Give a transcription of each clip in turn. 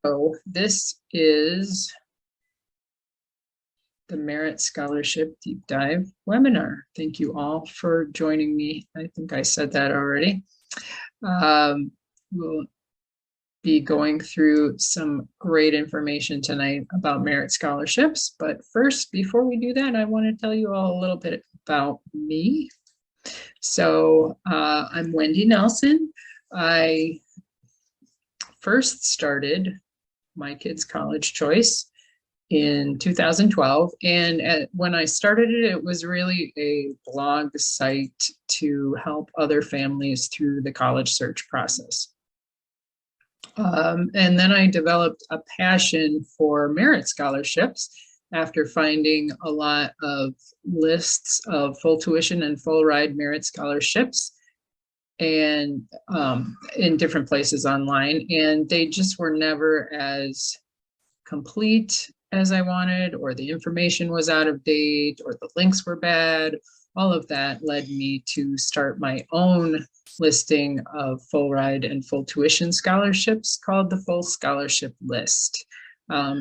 So this is the Merit Scholarship Deep Dive webinar. Thank you all for joining me. I think I said that already. We'll be going through some great information tonight about merit scholarships. But first, before we do that, I want to tell you all a little bit about me. So I'm Wendy Nelson. I first started My Kids College Choice in 2012. And when I started it, it was really a blog site to help other families through the college search process. And then I developed a passion for merit scholarships after finding a lot of lists of full tuition and full ride merit scholarships and in different places online, and they just were never as complete as I wanted, or the information was out of date, or the links were bad. All of that led me to start my own listing of full ride and full tuition scholarships called the Full Scholarship List.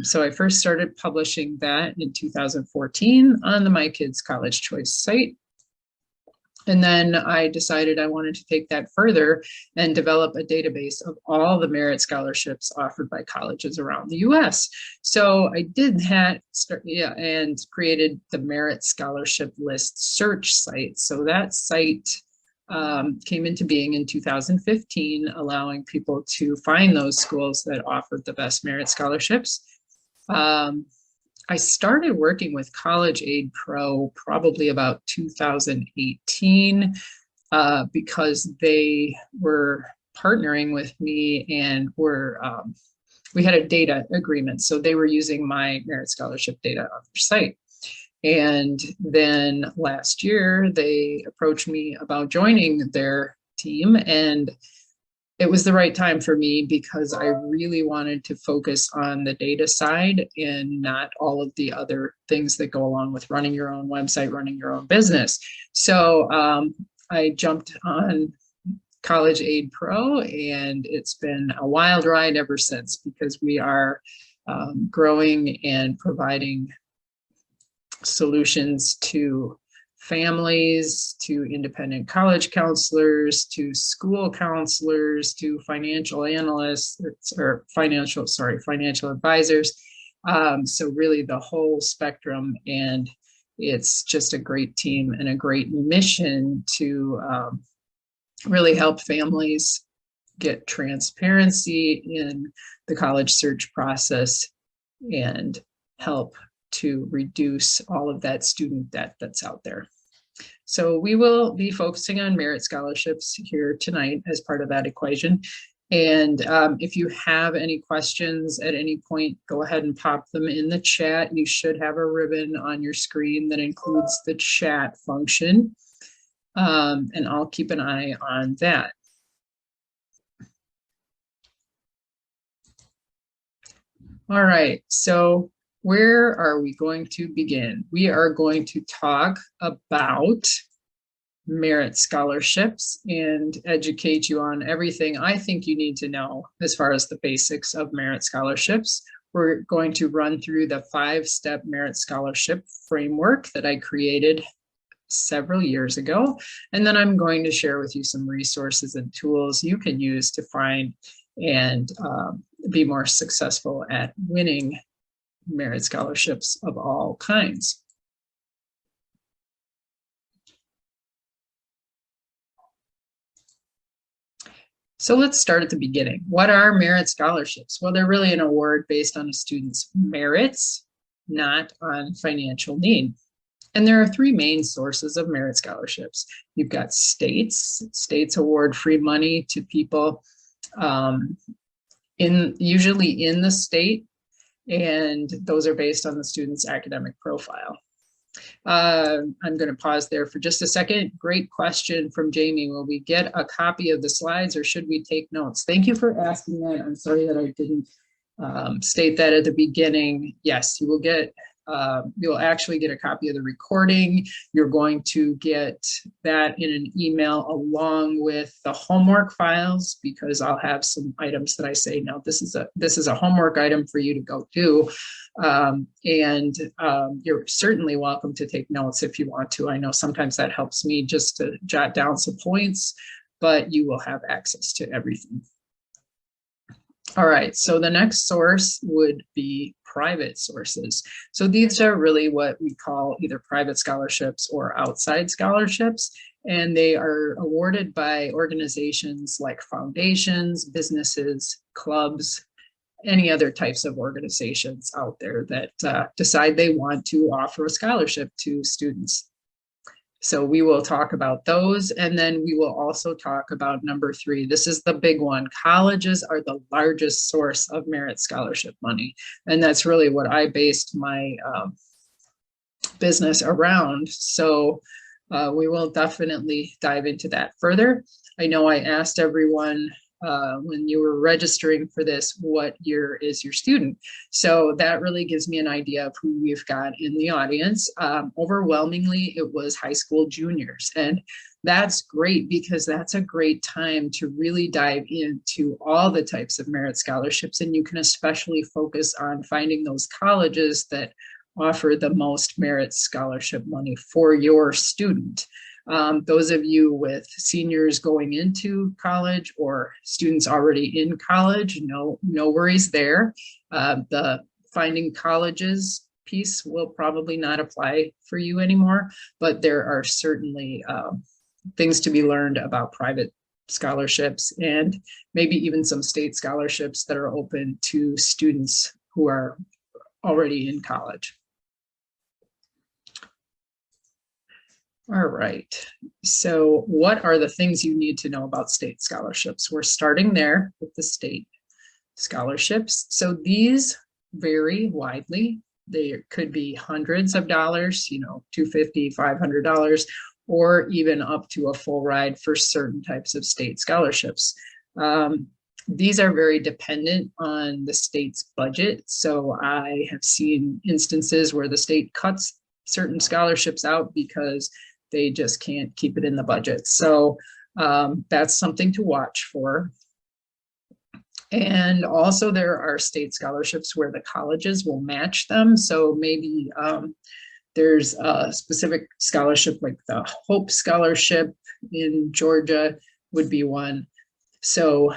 So I first started publishing that in 2014 on the My Kids College Choice site. And then I decided I wanted to take that further and develop a database of all the merit scholarships offered by colleges around the US. So I did that, and created the Merit Scholarship List search site. So that site came into being in 2015, allowing people to find those schools that offered the best merit scholarships. I started working with College Aid Pro probably about 2018 because they were partnering with me and we had a data agreement. So they were using my merit scholarship data on their site. And then last year they approached me about joining their team, and it was the right time for me because I really wanted to focus on the data side and not all of the other things that go along with running your own website, running your own business. So I jumped on College Aid Pro, and it's been a wild ride ever since because we are growing and providing solutions to families, to independent college counselors, to school counselors, to financial analysts, or financial advisors. So really the whole spectrum, and it's just a great team and a great mission to really help families get transparency in the college search process and help to reduce all of that student debt that's out there. So we will be focusing on merit scholarships here tonight as part of that equation. And if you have any questions at any point, go ahead and pop them in the chat. You should have a ribbon on your screen that includes the chat function. And I'll keep an eye on that. All right, so where are we going to begin? We are going to talk about merit scholarships and educate you on everything I think you need to know as far as the basics of merit scholarships. We're going to run through the 5-step merit scholarship framework that I created several years ago. And then I'm going to share with you some resources and tools you can use to find and be more successful at winning merit scholarships of all kinds. So let's start at the beginning. What are merit scholarships? Well, they're really an award based on a student's merits, not on financial need. And there are 3 main sources of merit scholarships. You've got states. States award free money to people usually in the state, and those are based on the student's academic profile. I'm going to pause there for just a second. Great question from Jamie. Will we get a copy of the slides or should we take notes? Thank you for asking that. I'm sorry that I didn't state that at the beginning. Yes, you will get you'll actually get a copy of the recording. You're going to get that in an email along with the homework files, because I'll have some items that I say, no, this is a homework item for you to go do. You're certainly welcome to take notes if you want to. I know sometimes that helps me just to jot down some points, but you will have access to everything. All right, so the next source would be private sources. So these are really what we call either private scholarships or outside scholarships, and they are awarded by organizations like foundations, businesses, clubs, any other types of organizations out there that decide they want to offer a scholarship to students. So we will talk about those, and then we will also talk about number 3. This is the big one. Colleges are the largest source of merit scholarship money, and that's really what I based my business around. So we will definitely dive into that further. I know I asked everyone when you were registering for this, what year is your student? So that really gives me an idea of who we've got in the audience. Overwhelmingly, it was high school juniors. And that's great, because that's a great time to really dive into all the types of merit scholarships. And you can especially focus on finding those colleges that offer the most merit scholarship money for your student. Those of you with seniors going into college or students already in college, no worries there. The finding colleges piece will probably not apply for you anymore, but there are certainly things to be learned about private scholarships and maybe even some state scholarships that are open to students who are already in college. All right, so what are the things you need to know about state scholarships? We're starting there with the state scholarships. So these vary widely. They could be hundreds of dollars, $250, $500, or even up to a full ride for certain types of state scholarships. These are very dependent on the state's budget. So I have seen instances where the state cuts certain scholarships out because they just can't keep it in the budget. So that's something to watch for. And also there are state scholarships where the colleges will match them. So maybe there's a specific scholarship like the Hope Scholarship in Georgia would be one. So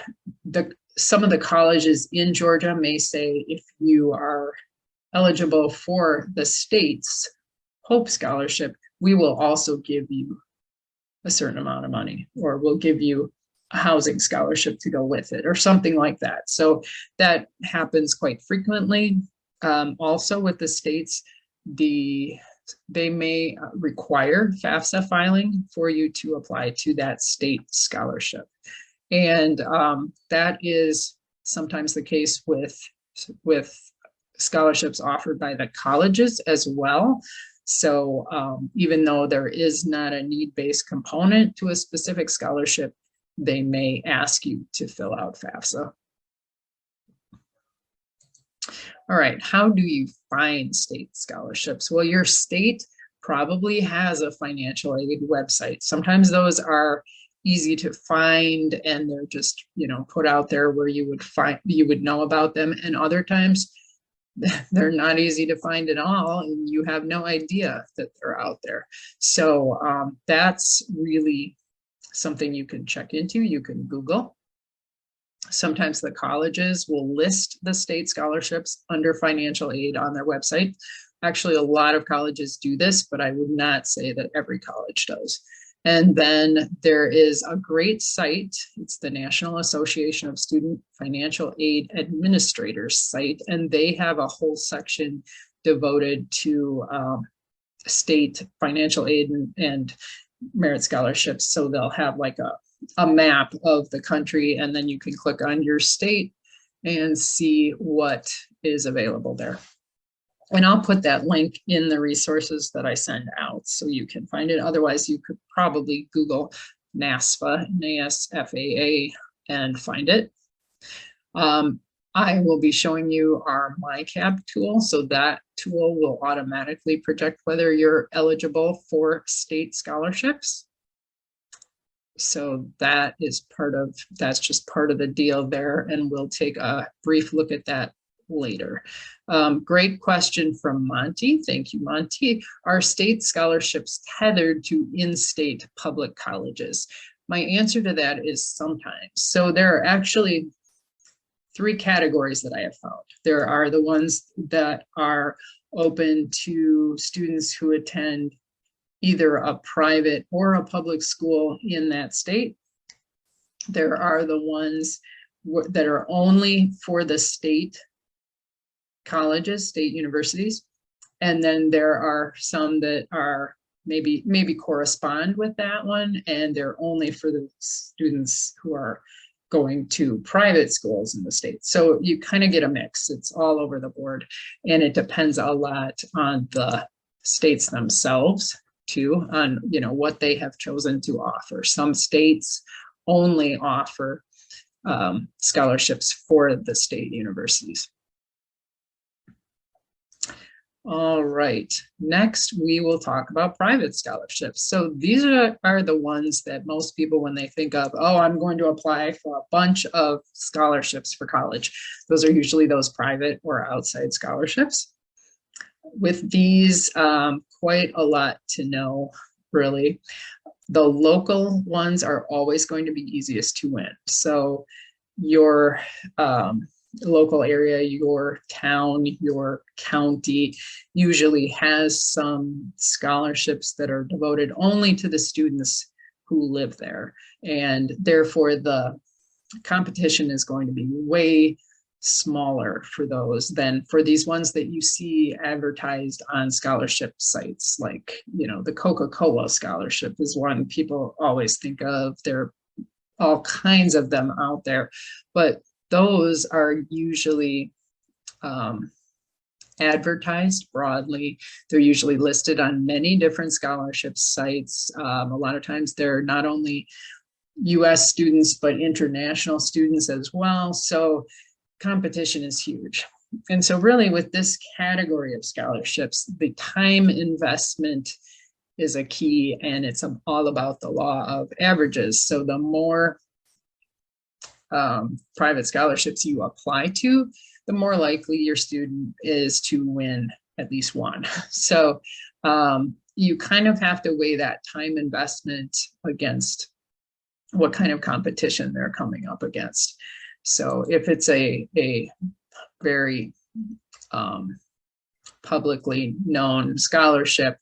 some of the colleges in Georgia may say, if you are eligible for the state's Hope Scholarship, we will also give you a certain amount of money, or we'll give you a housing scholarship to go with it, or something like that. So that happens quite frequently. Also with the states, they may require FAFSA filing for you to apply to that state scholarship. And that is sometimes the case with scholarships offered by the colleges as well. So even though there is not a need-based component to a specific scholarship, they may ask you to fill out FAFSA. All right, how do you find state scholarships? Well, your state probably has a financial aid website. Sometimes those are easy to find and they're just, put out there where you would know about them. And other times they're not easy to find at all, and you have no idea that they're out there. So that's really something you can check into. You can Google. Sometimes the colleges will list the state scholarships under financial aid on their website. Actually, a lot of colleges do this, but I would not say that every college does. And then there is a great site. It's the National Association of Student Financial Aid Administrators site, and they have a whole section devoted to state financial aid and merit scholarships. So they'll have like a map of the country, and then you can click on your state and see what is available there. And I'll put that link in the resources that I send out so you can find it. Otherwise, you could probably Google NASFA, N-A-S-F-A-A, and find it. I will be showing you our MyCAP tool. So that tool will automatically project whether you're eligible for state scholarships. So that is that's just part of the deal there. And we'll take a brief look at that later. Great question from Monty. Thank you, Monty. Are state scholarships tethered to in-state public colleges? My answer to that is sometimes. So there are actually three categories that I have found. There are the ones that are open to students who attend either a private or a public school in that state. There are the ones that are only for the state colleges, state universities. And then there are some that are maybe correspond with that one, and they're only for the students who are going to private schools in the state. So you kind of get a mix. It's all over the board, and it depends a lot on the states themselves too, on what they have chosen to offer. Some states only offer scholarships for the state universities. All right, next we will talk about private scholarships. So these are the ones that most people, when they think of, oh, I'm going to apply for a bunch of scholarships for college, those are usually those private or outside scholarships. With these, quite a lot to know, really. The local ones are always going to be easiest to win. So your local area, your town, your county usually has some scholarships that are devoted only to the students who live there. And therefore the competition is going to be way smaller for those than for these ones that you see advertised on scholarship sites. Like, the Coca-Cola scholarship is one people always think of. There are all kinds of them out there, but those are usually advertised broadly. They're usually listed on many different scholarship sites. A lot of times they're not only US students, but international students as well. So competition is huge. And so really with this category of scholarships, the time investment is a key, and it's all about the law of averages. So the more private scholarships you apply to, the more likely your student is to win at least one. So you kind of have to weigh that time investment against what kind of competition they're coming up against. So if it's a very publicly known scholarship,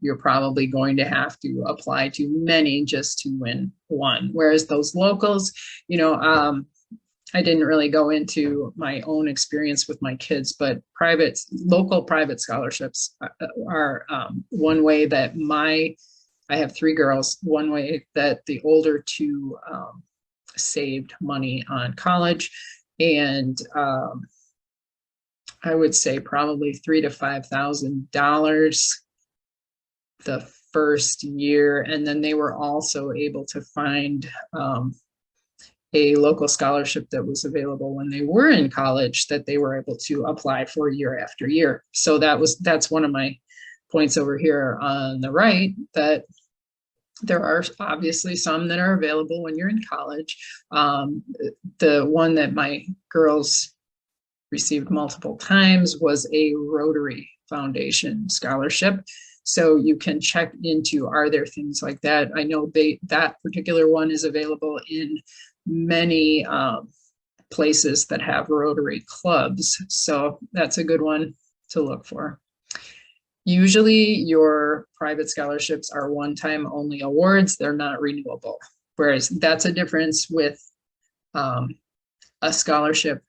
you're probably going to have to apply to many just to win one. Whereas those locals, I didn't really go into my own experience with my kids, but local private scholarships are one way that I have three girls, one way that the older two saved money on college. And I would say probably $3,000 to $5,000 the first year. And then they were also able to find a local scholarship that was available when they were in college that they were able to apply for year after year. So that's one of my points over here on the right, that there are obviously some that are available when you're in college. The one that my girls received multiple times was a Rotary Foundation scholarship. So you can check into, are there things like that? I know that particular one is available in many places that have Rotary clubs. So that's a good one to look for. Usually your private scholarships are one-time only awards. They're not renewable. Whereas that's a difference with a scholarship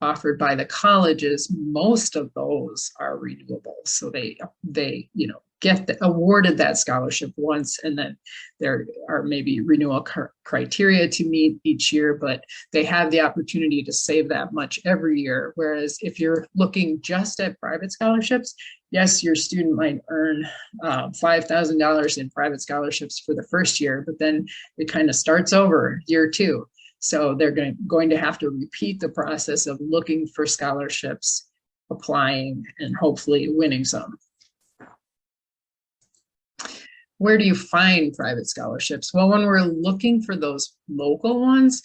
offered by the colleges. Most of those are renewable. So they get awarded that scholarship once, and then there are maybe renewal criteria to meet each year, but they have the opportunity to save that much every year. Whereas if you're looking just at private scholarships, yes, your student might earn $5,000 in private scholarships for the first year, but then it kind of starts over year two. So they're going to have to repeat the process of looking for scholarships, applying, and hopefully winning some. Where do you find private scholarships? Well, when we're looking for those local ones,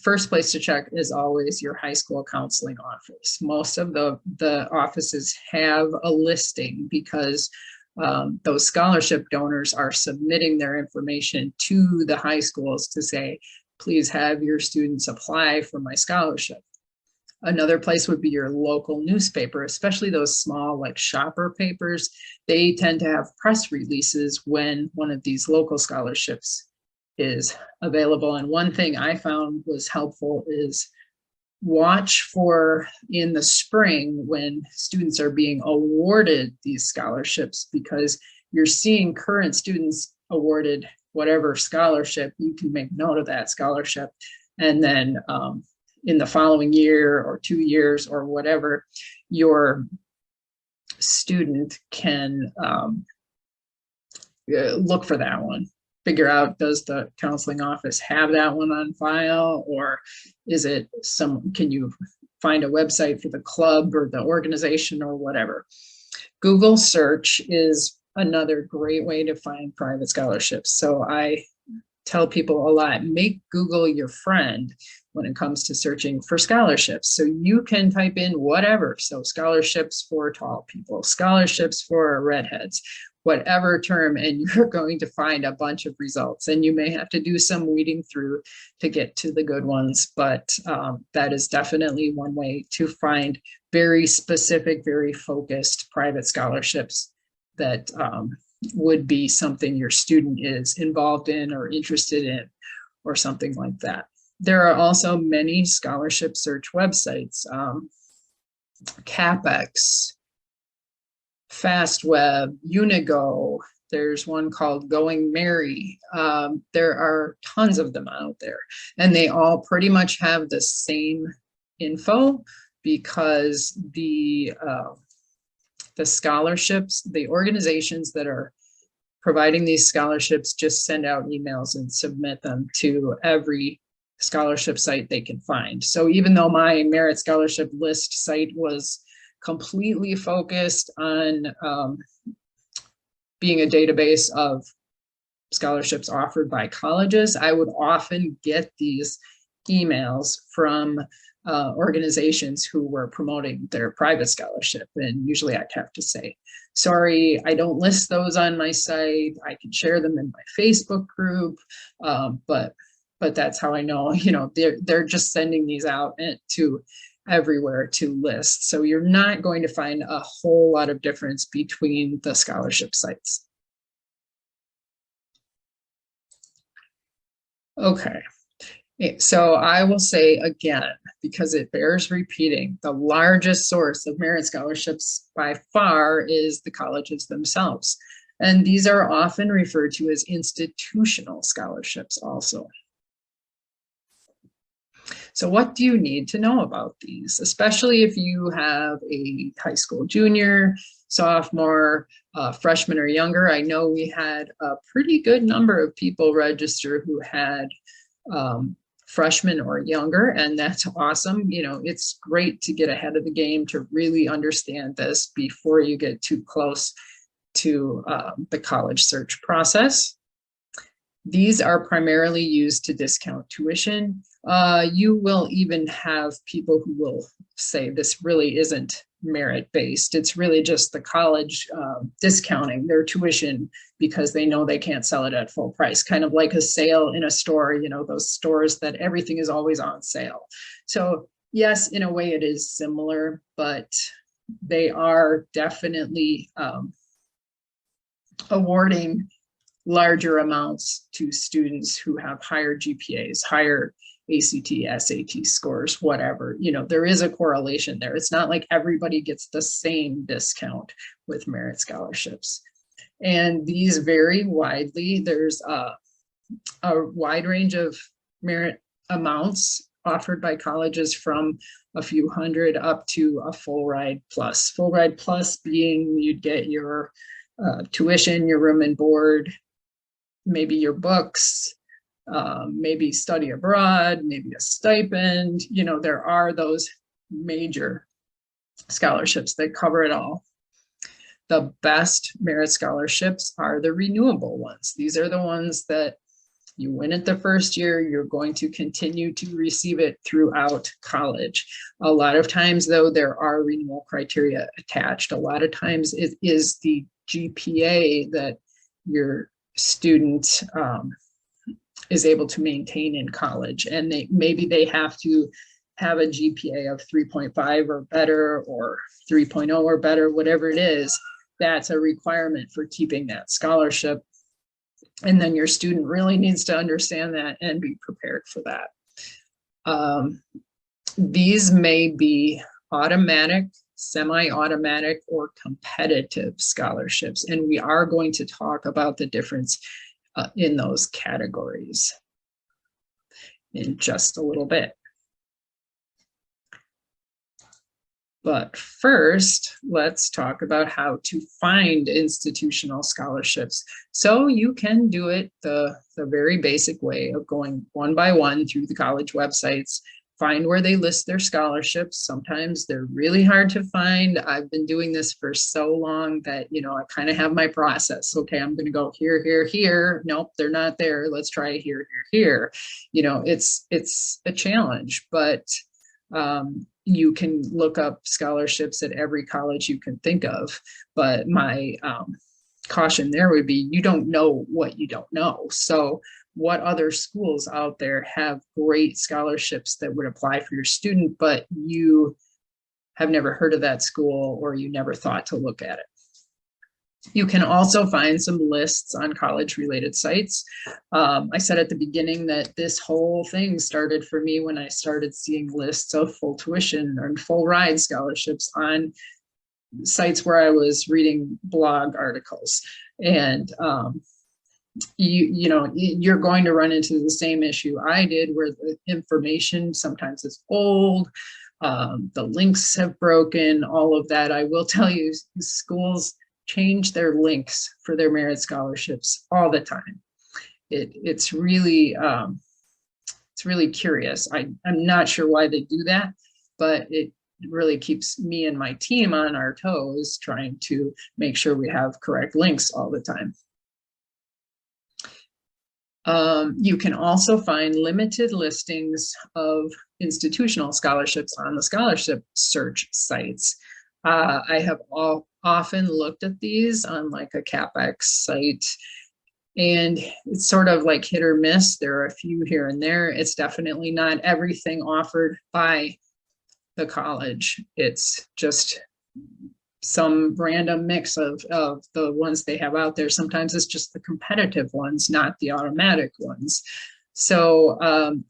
first place to check is always your high school counseling office. Most of the offices have a listing because those scholarship donors are submitting their information to the high schools to say, please have your students apply for my scholarship. Another place would be your local newspaper, especially those small like shopper papers. They tend to have press releases when one of these local scholarships is available. And one thing I found was helpful is watch for in the spring when students are being awarded these scholarships, because you're seeing current students awarded whatever scholarship. You can make note of that scholarship, and then in the following year or 2 years or whatever, your student can look for that one. Figure out, does the counseling office have that one on file, or is it can you find a website for the club or the organization or whatever. Google search is another great way to find private scholarships. So I tell people a lot, make Google your friend when it comes to searching for scholarships. So you can type in whatever. So scholarships for tall people, scholarships for redheads, whatever term, and you're going to find a bunch of results. And you may have to do some weeding through to get to the good ones, but that is definitely one way to find very specific, very focused private scholarships that would be something your student is involved in or interested in, or something like that. There are also many scholarship search websites, CapX, FastWeb, Unigo. There's one called Going Merry. There are tons of them out there, and they all pretty much have the same info, because the scholarships, the organizations that are providing these scholarships just send out emails and submit them to every scholarship site they can find. So even though my merit scholarship list site was completely focused on being a database of scholarships offered by colleges, I would often get these emails from organizations who were promoting their private scholarship. And usually I'd have to say, sorry, I don't list those on my site. I can share them in my Facebook group, but that's how I know, they're just sending these out to everywhere to list. So you're not going to find a whole lot of difference between the scholarship sites. Okay. So I will say again, because it bears repeating, the largest source of merit scholarships by far is the colleges themselves. And these are often referred to as institutional scholarships also. So what do you need to know about these, especially if you have a high school junior, sophomore, freshman or younger? I know we had a pretty good number of people register who had freshmen or younger, and that's awesome. It's great to get ahead of the game to really understand this before you get too close to the college search process. These are primarily used to discount tuition. You will even have people who will say this really isn't merit-based. It's really just the college discounting their tuition because they know they can't sell it at full price, kind of like a sale in a store, those stores that everything is always on sale. So yes, in a way it is similar, but they are definitely awarding larger amounts to students who have higher GPAs, higher ACT, SAT scores, whatever. There is a correlation there. It's not like everybody gets the same discount with merit scholarships. And these vary widely. There's a wide range of merit amounts offered by colleges, from a few hundred up to a full ride plus. Full ride plus being you'd get your tuition, your room and board, maybe your books, maybe study abroad, maybe a stipend. You know, there are those major scholarships that cover it all. The best merit scholarships are the renewable ones. These are the ones that you win it the first year, you're going to continue to receive it throughout college. A lot of times, though, there are renewal criteria attached. A lot of times it is the GPA that your student is able to maintain in college. And maybe they have to have a GPA of 3.5 or better, or 3.0 or better, whatever it is. That's a requirement for keeping that scholarship. And then your student really needs to understand that and be prepared for that. These may be automatic, semi-automatic, or competitive scholarships. And we are going to talk about the difference in those categories in just a little bit. But first, let's talk about how to find institutional scholarships. So you can do it the very basic way of going one by one through the college websites, find where they list their scholarships. Sometimes they're really hard to find. I've been doing this for so long that, you know, I kind of have my process. Okay, I'm going to go here, here, here. Nope, they're not there. Let's try here, here, here. You know, it's a challenge, but you can look up scholarships at every college you can think of. But my caution there would be, you don't know what you don't know. So what other schools out there have great scholarships that would apply for your student, but you have never heard of that school, or you never thought to look at it? You can also find some lists on college-related sites. I said at the beginning that this whole thing started for me when I started seeing lists of full tuition and full ride scholarships on sites where I was reading blog articles. And you know, you're going to run into the same issue I did, where the information sometimes is old, the links have broken, all of that. I will tell you, schools change their links for their merit scholarships all the time. It's really curious. I'm not sure why they do that, but it really keeps me and my team on our toes, trying to make sure we have correct links all the time. You can also find limited listings of institutional scholarships on the scholarship search sites. I have often looked at these on like a CapEx site, and it's sort of like hit or miss. There are a few here and there. It's definitely not everything offered by the college. It's just some random mix of the ones they have out there. Sometimes it's just the competitive ones, not the automatic ones. So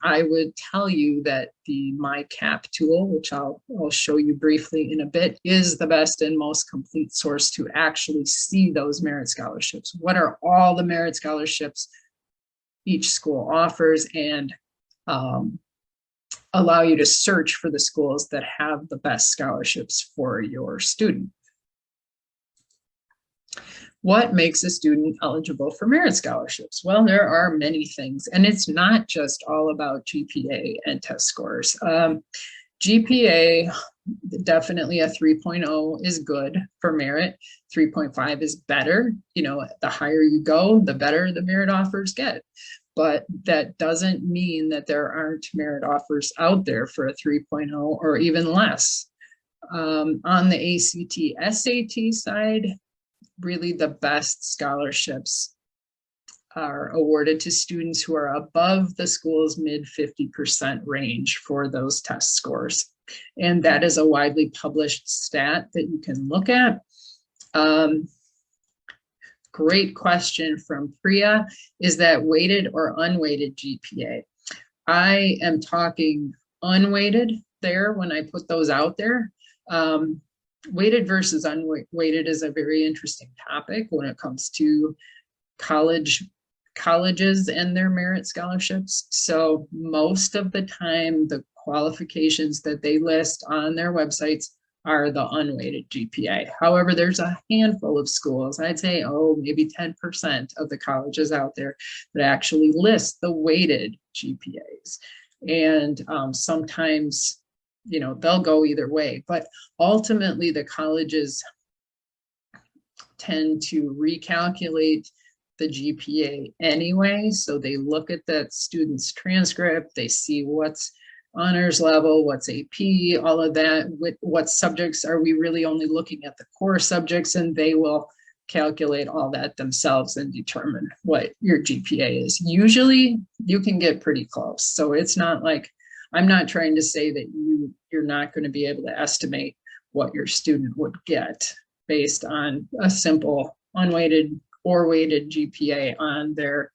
I would tell you that the MyCAP tool, which I'll show you briefly in a bit, is the best and most complete source to actually see those merit scholarships. What are all the merit scholarships each school offers, and allow you to search for the schools that have the best scholarships for your student. What makes a student eligible for merit scholarships? Well, there are many things, and it's not just all about GPA and test scores. GPA, definitely a 3.0 is good for merit. 3.5 is better. You know, the higher you go, the better the merit offers get. But that doesn't mean that there aren't merit offers out there for a 3.0 or even less. On the ACT, SAT side, really the best scholarships are awarded to students who are above the school's mid 50% range for those test scores. And that is a widely published stat that you can look at. Great question from Priya. Is that weighted or unweighted GPA? I am talking unweighted there when I put those out there. Weighted versus unweighted is a very interesting topic when it comes to colleges and their merit scholarships. So most of the time, the qualifications that they list on their websites are the unweighted GPA. However, there's a handful of schools, I'd say, maybe 10% of the colleges out there that actually list the weighted GPAs. And sometimes, they'll go either way, but ultimately the colleges tend to recalculate the GPA anyway. So they look at that student's transcript, they see what's honors level, what's AP, all of that, what subjects are we really only looking at the core subjects, and they will calculate all that themselves and determine what your GPA is. Usually you can get pretty close. So it's not like, I'm not trying to say that you're not going to be able to estimate what your student would get based on a simple unweighted or weighted GPA on their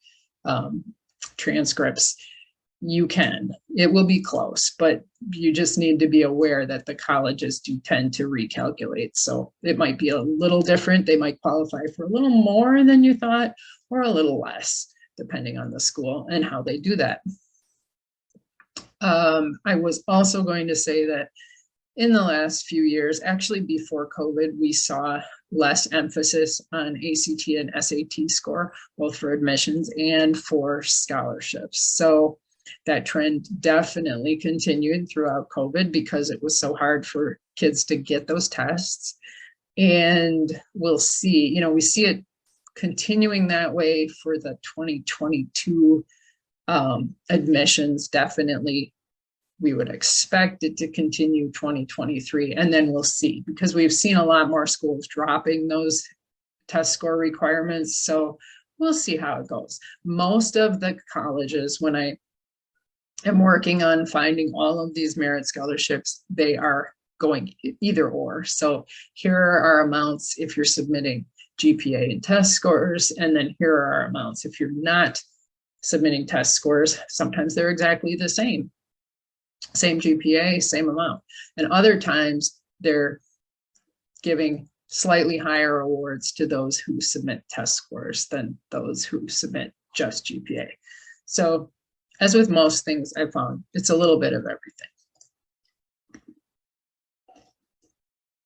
transcripts. You can. It will be close, but you just need to be aware that the colleges do tend to recalculate. So it might be a little different. They might qualify for a little more than you thought or a little less, depending on the school and how they do that. I was also going to say that in the last few years, actually before COVID, we saw less emphasis on ACT and SAT score, both for admissions and for scholarships. So that trend definitely continued throughout COVID because it was so hard for kids to get those tests. And we'll see, we see it continuing that way for the 2022 admissions. Definitely, we would expect it to continue 2023, and then we'll see, because we've seen a lot more schools dropping those test score requirements. So we'll see how it goes. Most of the colleges, when I am working on finding all of these merit scholarships, they are going either or. So here are our amounts if you're submitting GPA and test scores, and then here are our amounts if you're not submitting test scores. Sometimes they're exactly the same GPA, same amount. And other times they're giving slightly higher awards to those who submit test scores than those who submit just GPA. So as with most things, I found it's a little bit of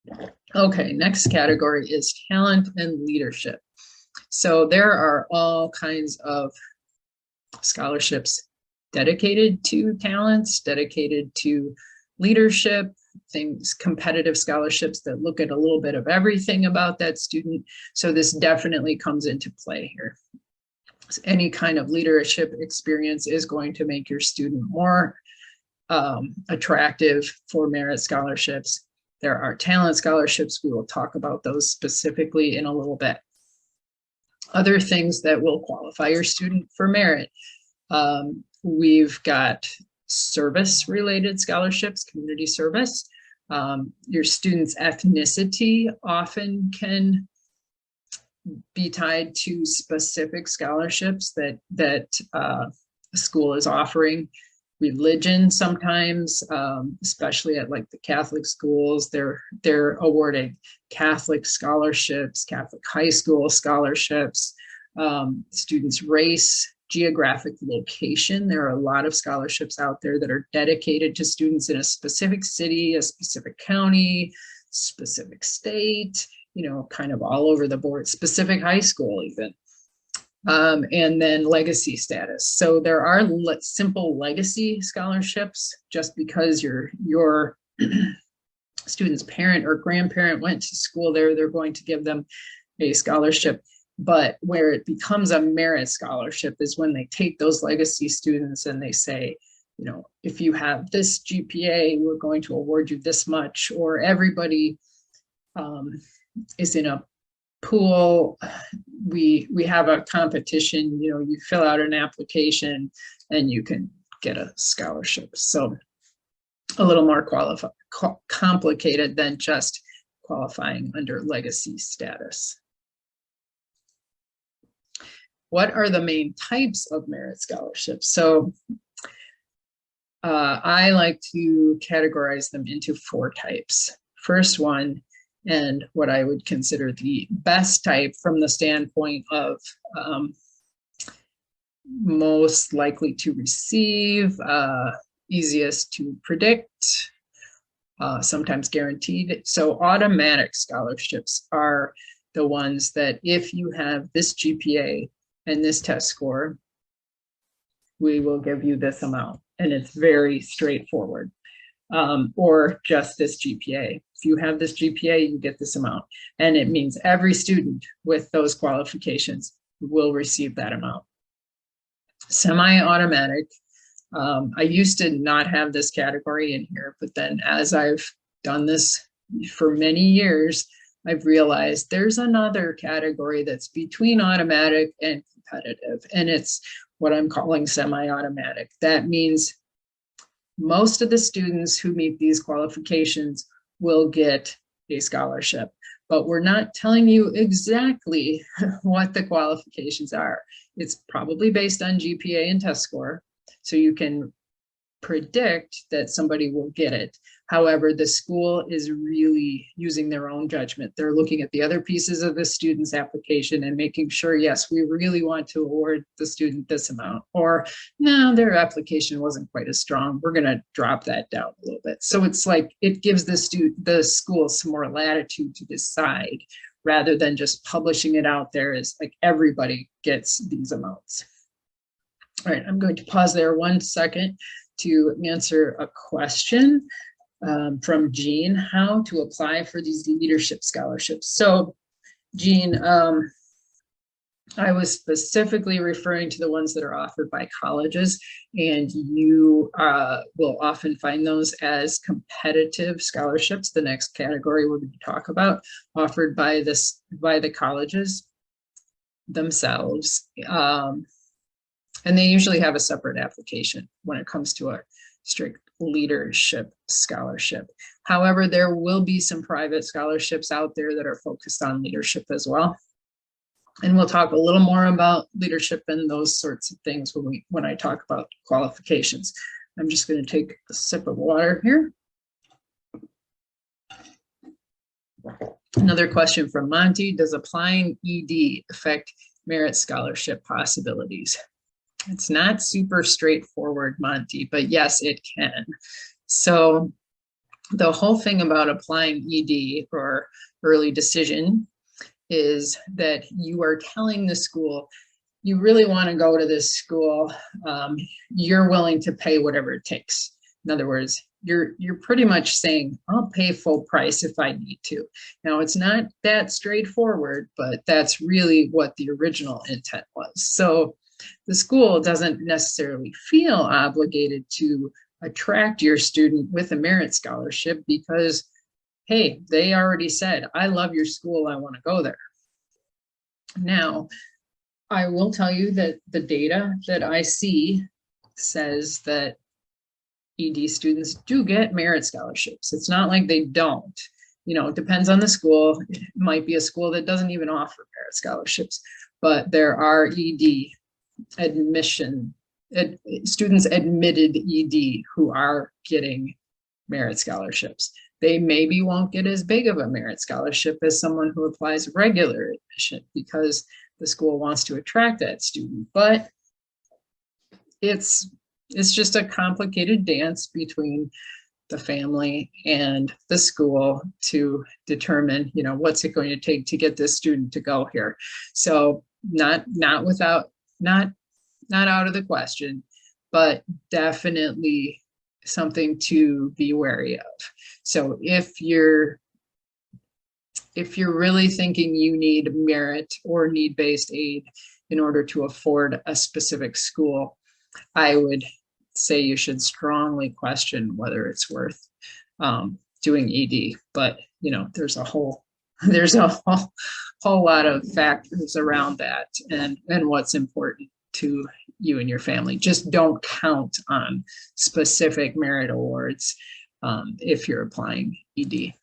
everything. Okay, next category is talent and leadership. So there are all kinds of scholarships dedicated to talents, dedicated to leadership, things, competitive scholarships that look at a little bit of everything about that student. So this definitely comes into play here. Any kind of leadership experience is going to make your student more attractive for merit scholarships. There are talent scholarships. We will talk about those specifically in a little bit. Other things that will qualify your student for merit. We've got service-related scholarships, community service. Your student's ethnicity often can be tied to specific scholarships that a school is offering. Religion sometimes, especially at like the Catholic schools, they're awarding Catholic scholarships, Catholic high school scholarships, students' race, geographic location. There are a lot of scholarships out there that are dedicated to students in a specific city, a specific county, specific state, kind of all over the board, specific high school even. And then legacy status. So there are simple legacy scholarships. Just because your student's parent or grandparent went to school there, they're going to give them a scholarship. But where it becomes a merit scholarship is when they take those legacy students and they say, if you have this GPA, we're going to award you this much, or everybody is in a pool. We have a competition, you fill out an application and you can get a scholarship. So a little more complicated than just qualifying under legacy status. What are the main types of merit scholarships? So I like to categorize them into 4 types. First one, and what I would consider the best type from the standpoint of most likely to receive, easiest to predict, sometimes guaranteed. So automatic scholarships are the ones that if you have this GPA and this test score, we will give you this amount. And it's very straightforward. Or just this GPA. If you have this GPA, you get this amount. And it means every student with those qualifications will receive that amount. Semi-automatic, I used to not have this category in here, but then as I've done this for many years, I've realized there's another category that's between automatic and competitive, and it's what I'm calling semi-automatic. That means most of the students who meet these qualifications will get a scholarship, but we're not telling you exactly what the qualifications are. It's probably based on GPA and test score, so you can predict that somebody will get it. However, the school is really using their own judgment. They're looking at the other pieces of the student's application and making sure, yes, we really want to award the student this amount, or no, their application wasn't quite as strong. We're going to drop that down a little bit. So it's like it gives the school some more latitude to decide rather than just publishing it out there as like everybody gets these amounts. All right, I'm going to pause there 1 second to answer a question from Jean, how to apply for these leadership scholarships. So Jean, I was specifically referring to the ones that are offered by colleges, and you will often find those as competitive scholarships, the next category we're going to talk about, offered by the colleges themselves. And they usually have a separate application when it comes to a strict leadership scholarship. However, there will be some private scholarships out there that are focused on leadership as well. And we'll talk a little more about leadership and those sorts of things when I talk about qualifications. I'm just going to take a sip of water here. Another question from Monty, does applying ED affect merit scholarship possibilities? It's not super straightforward, Monty, but yes, it can. So the whole thing about applying ED or early decision is that you are telling the school, you really want to go to this school, you're willing to pay whatever it takes. In other words, you're pretty much saying, I'll pay full price if I need to. Now, it's not that straightforward, but that's really what the original intent was. So the school doesn't necessarily feel obligated to attract your student with a merit scholarship because, hey, they already said, I love your school, I want to go there. Now, I will tell you that the data that I see says that ED students do get merit scholarships. It's not like they don't. You know, it depends on the school. It might be a school that doesn't even offer merit scholarships, but there are ED students admitted ED who are getting merit scholarships. They maybe won't get as big of a merit scholarship as someone who applies regular admission because the school wants to attract that student, but it's just a complicated dance between the family and the school to determine, you know, what's it going to take to get this student to go here. So not out of the question, but definitely something to be wary of. So if you're really thinking you need merit or need-based aid in order to afford a specific school, I would say you should strongly question whether it's worth doing ED. But you know, there's a whole lot of factors around that and what's important to you and your family. Just don't count on specific merit awards if you're applying ED.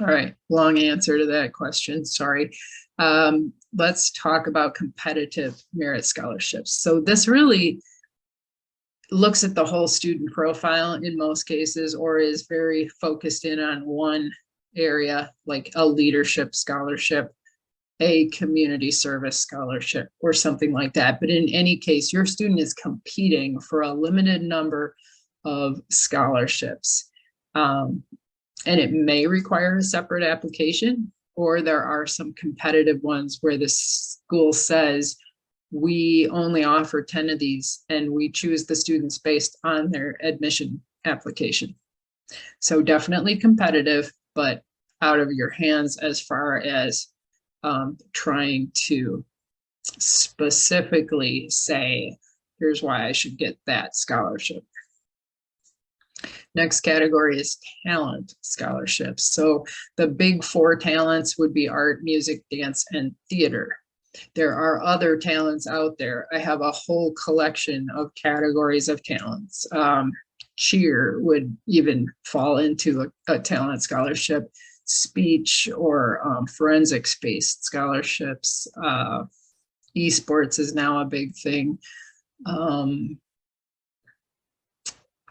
All right, long answer to that question, sorry. Let's talk about competitive merit scholarships. So this really looks at the whole student profile in most cases, or is very focused in on one area, like a leadership scholarship, a community service scholarship, or something like that. But in any case, your student is competing for a limited number of scholarships. And it may require a separate application, or there are some competitive ones where the school says, we only offer 10 of these and we choose the students based on their admission application. So definitely competitive, but out of your hands as far as trying to specifically say, here's why I should get that scholarship. Next category is talent scholarships. So the big four talents would be art, music, dance, and theater. There are other talents out there. I have a whole collection of categories of talents. Cheer would even fall into a talent scholarship, speech or forensics-based scholarships. Esports is now a big thing.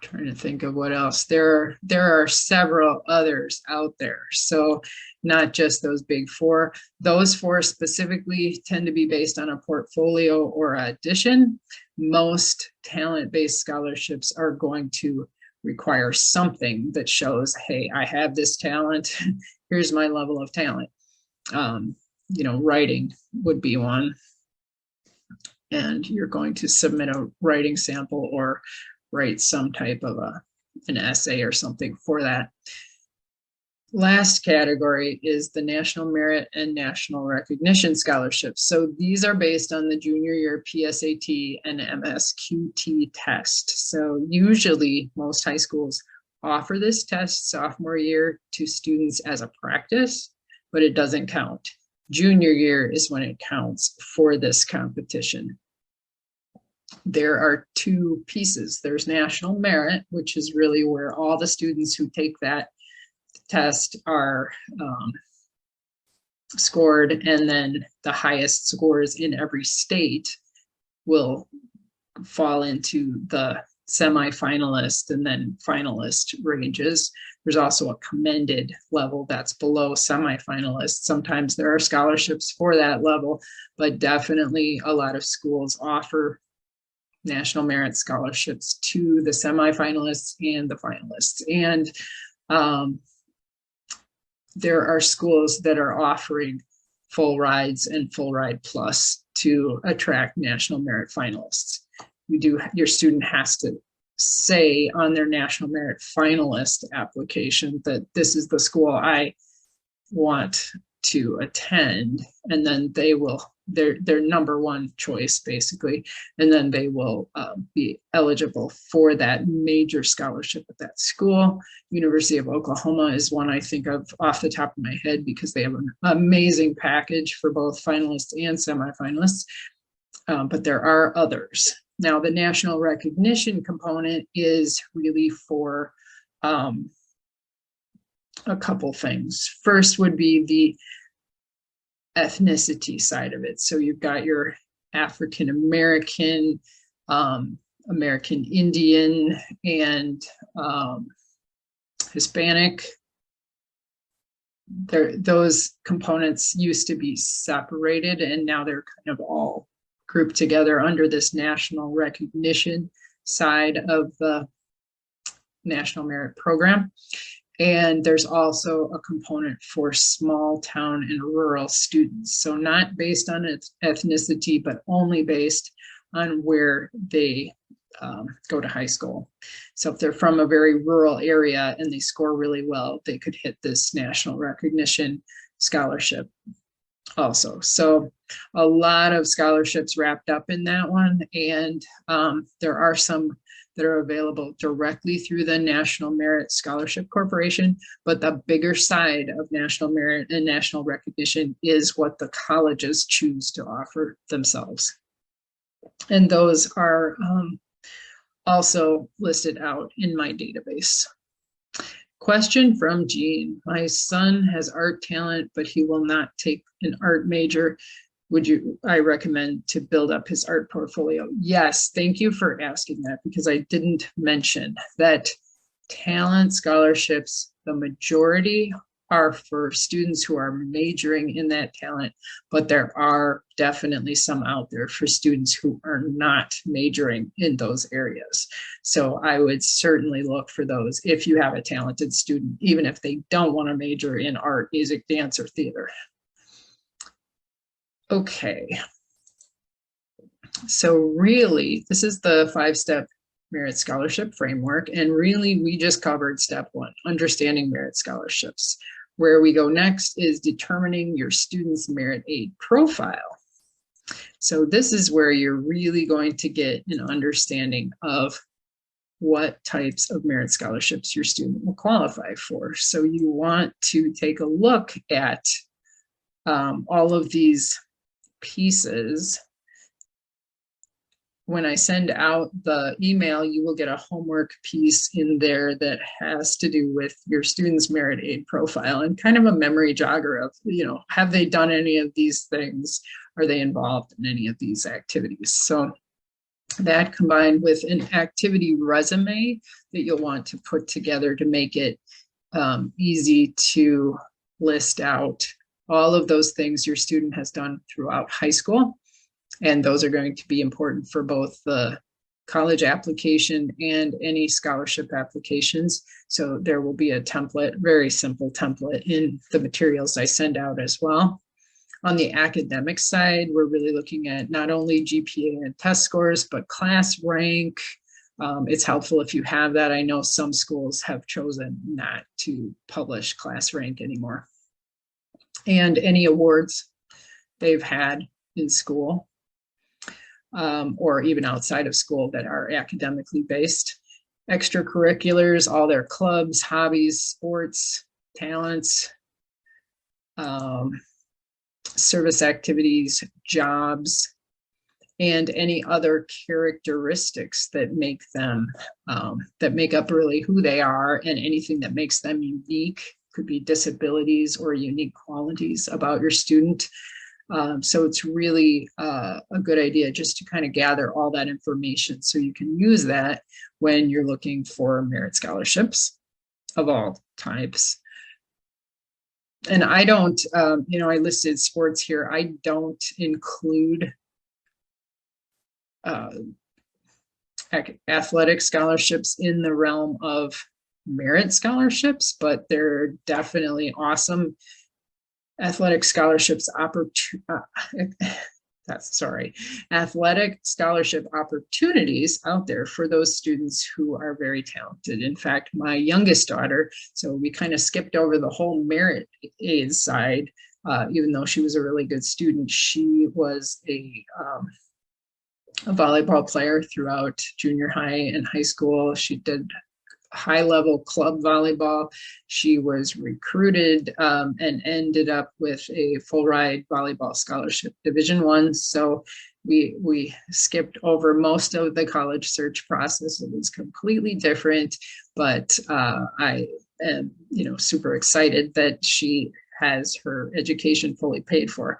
Trying to think of what else. There are several others out there. So not just those big four. Those four specifically tend to be based on a portfolio or addition. Most talent-based scholarships are going to require something that shows, hey, I have this talent. Here's my level of talent. You know, writing would be one. And you're going to submit a writing sample or write some type of an essay or something for that. Last category is the National Merit and National Recognition Scholarships. So these are based on the junior year PSAT and MSQT test. So usually most high schools offer this test sophomore year to students as a practice, but it doesn't count. Junior year is when it counts for this competition. There are two pieces. There's national merit, which is really where all the students who take that test are scored, and then the highest scores in every state will fall into the semi-finalist and then finalist ranges. There's also a commended level that's below semi-finalist. Sometimes there are scholarships for that level, but definitely a lot of schools offer national merit scholarships to the semi-finalists and the finalists. And there are schools that are offering full rides and full ride plus to attract national merit finalists. Your student has to say on their national merit finalist application that this is the school I want to attend, and then they will, their number one choice basically, and then they will be eligible for that major scholarship at that school. University of Oklahoma is one I think of off the top of my head because they have an amazing package for both finalists and semifinalists, but there are others. Now the national recognition component is really for a couple things. First would be the ethnicity side of it. So you've got your African American, American Indian, and Hispanic. Those components used to be separated, and now they're kind of all grouped together under this national recognition side of the National Merit Program. And there's also a component for small town and rural students. So not based on ethnicity, but only based on where they go to high school. So if they're from a very rural area and they score really well, they could hit this national recognition scholarship also. So a lot of scholarships wrapped up in that one. And there are some that are available directly through the National Merit Scholarship Corporation, but the bigger side of national merit and national recognition is what the colleges choose to offer themselves. And those are also listed out in my database. Question from Jean. My son has art talent, but he will not take an art major. I recommend to build up his art portfolio? Yes, thank you for asking that, because I didn't mention that talent scholarships, the majority are for students who are majoring in that talent, but there are definitely some out there for students who are not majoring in those areas. So I would certainly look for those if you have a talented student, even if they don't want to major in art, music, dance, or theater. Okay. So really, this is the 5-step merit scholarship framework. And really, we just covered step 1, understanding merit scholarships. Where we go next is determining your student's merit aid profile. So this is where you're really going to get an understanding of what types of merit scholarships your student will qualify for. So you want to take a look at all of these pieces. When I send out the email, you will get a homework piece in there that has to do with your student's merit aid profile and kind of a memory jogger of, have they done any of these things? Are they involved in any of these activities? So that combined with an activity resume that you'll want to put together to make it easy to list out all of those things your student has done throughout high school. And those are going to be important for both the college application and any scholarship applications. So there will be a template, very simple template in the materials I send out as well. On the academic side, we're really looking at not only GPA and test scores, but class rank. It's helpful if you have that. I know some schools have chosen not to publish class rank anymore. And any awards they've had in school. Or even outside of school that are academically based. Extracurriculars, all their clubs, hobbies, sports, talents, service activities, jobs, and any other characteristics that make them, that make up really who they are, and anything that makes them unique. Could be disabilities or unique qualities about your student. So it's really a good idea just to kind of gather all that information so you can use that when you're looking for merit scholarships of all types. And I don't, I listed sports here. I don't include athletic scholarships in the realm of merit scholarships, but they're definitely awesome. Athletic scholarships athletic scholarship opportunities out there for those students who are very talented. In fact, my youngest daughter, so we kind of skipped over the whole merit aid side, even though she was a really good student. She was a volleyball player throughout junior high and high school. She did high-level club volleyball. She was recruited and ended up with a full ride volleyball scholarship, Division I. So we skipped over most of the college search process. It was completely different, but I am, super excited that she has her education fully paid for.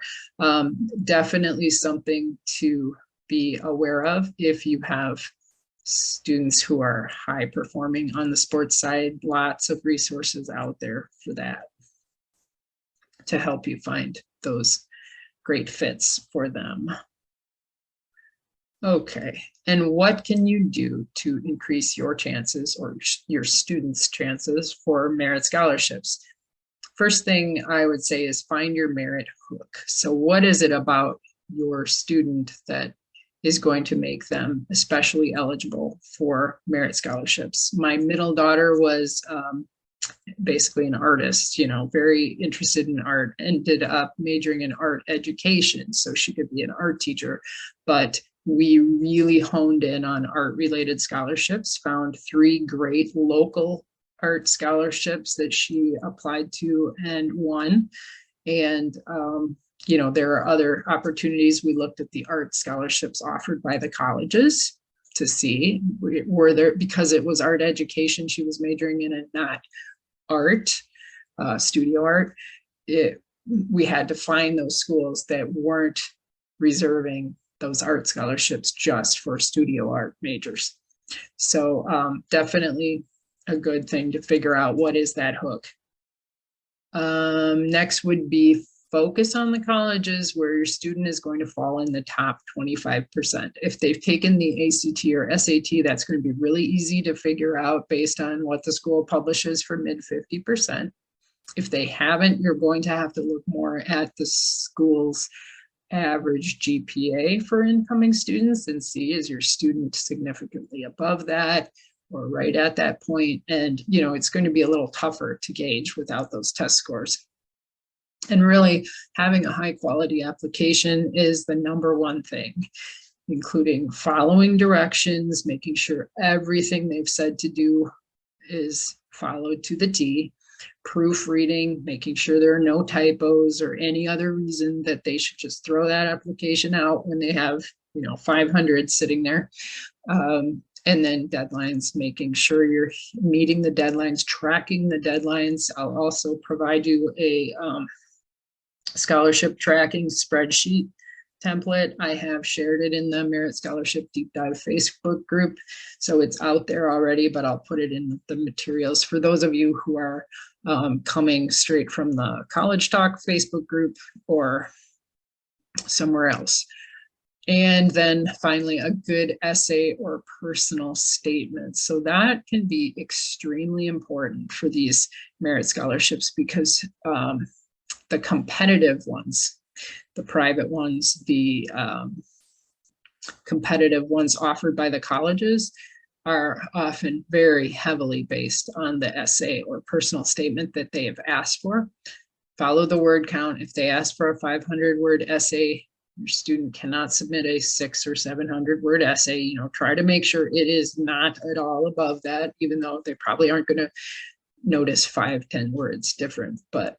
Definitely something to be aware of if you have students who are high performing on the sports side. Lots of resources out there for that to help you find those great fits for them. Okay, and what can you do to increase your chances or your students' chances for merit scholarships? First thing I would say is find your merit hook. So what is it about your student that is going to make them especially eligible for merit scholarships? My middle daughter was basically an artist, very interested in art, ended up majoring in art education so she could be an art teacher. But we really honed in on art-related scholarships, found 3 great local art scholarships that she applied to and won. And there are other opportunities. We looked at the art scholarships offered by the colleges to see were there, because it was art education she was majoring in and not art, studio art. We had to find those schools that weren't reserving those art scholarships just for studio art majors. So definitely a good thing to figure out what is that hook. Next would be focus on the colleges where your student is going to fall in the top 25%. If they've taken the ACT or SAT, that's going to be really easy to figure out based on what the school publishes for mid 50%. If they haven't, you're going to have to look more at the school's average GPA for incoming students and see, is your student significantly above that or right at that point? And, you know, it's going to be a little tougher to gauge without those test scores. And really having a high quality application is the number one thing, including following directions, making sure everything they've said to do is followed to the T, proofreading, making sure there are no typos or any other reason that they should just throw that application out when they have, you know, 500 sitting there. And then deadlines, making sure you're meeting the deadlines, tracking the deadlines. I'll also provide you a scholarship tracking spreadsheet template. I have shared it in the Merit Scholarship Deep Dive Facebook group, so it's out there already, but I'll put it in the materials for those of you who are coming straight from the College Talk Facebook group or somewhere else. And then finally, a good essay or personal statement. So that can be extremely important for these merit scholarships because the competitive ones, the private ones, the competitive ones offered by the colleges are often very heavily based on the essay or personal statement that they have asked for. Follow the word count. If they ask for a 500-word essay, your student cannot submit a 600 or 700-word essay. You know, try to make sure it is not at all above that, even though they probably aren't going to notice 5-10 words different. But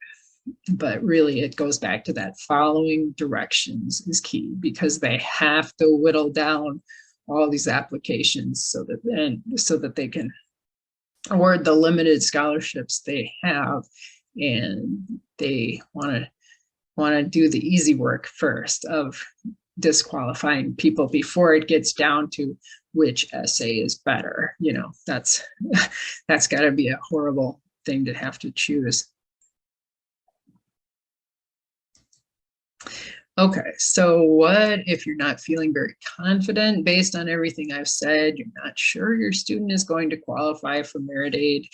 really it goes back to that following directions is key, because they have to whittle down all these applications so that they can award the limited scholarships they have, and they want to do the easy work first of disqualifying people before it gets down to which essay is better. You know, that's got to be a horrible thing to have to choose. Okay, so what if you're not feeling very confident based on everything I've said? You're not sure your student is going to qualify for merit aid.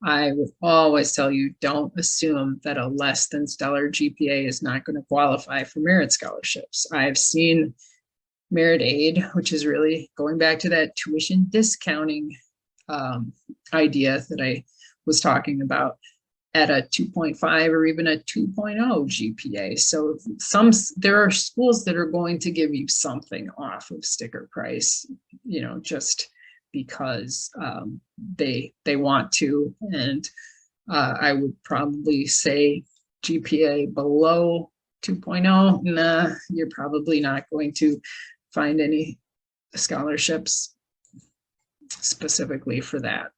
I would always tell you, don't assume that a less than stellar GPA is not going to qualify for merit scholarships. I've seen merit aid, which is really going back to that tuition discounting idea that I was talking about, at a 2.5 or even a 2.0 GPA. So there are schools that are going to give you something off of sticker price, you know, just because they want to. And I would probably say GPA below 2.0, nah, you're probably not going to find any scholarships specifically for that.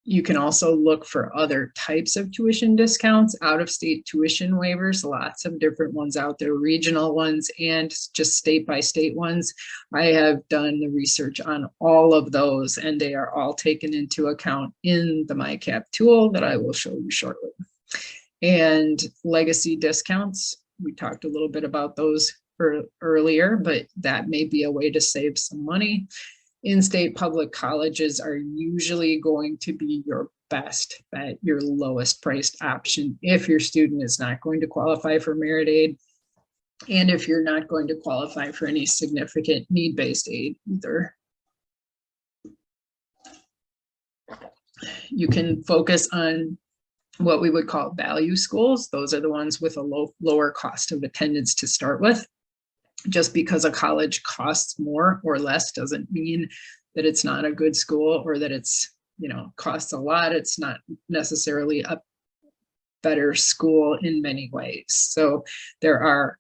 You can also look for other types of tuition discounts, out-of-state tuition waivers, lots of different ones out there, regional ones and just state-by-state ones. I have done the research on all of those, and they are all taken into account in the MyCAP tool that I will show you shortly. And legacy discounts, we talked a little bit about those earlier, but that may be a way to save some money. In-state public colleges are usually going to be your best bet, your lowest priced option if your student is not going to qualify for merit aid, and if you're not going to qualify for any significant need-based aid either. You can focus on what we would call value schools. Those are the ones with a lower cost of attendance to start with. Just because a college costs more or less doesn't mean that it's not a good school, or that it's, you know, costs a lot. It's not necessarily a better school in many ways. So there are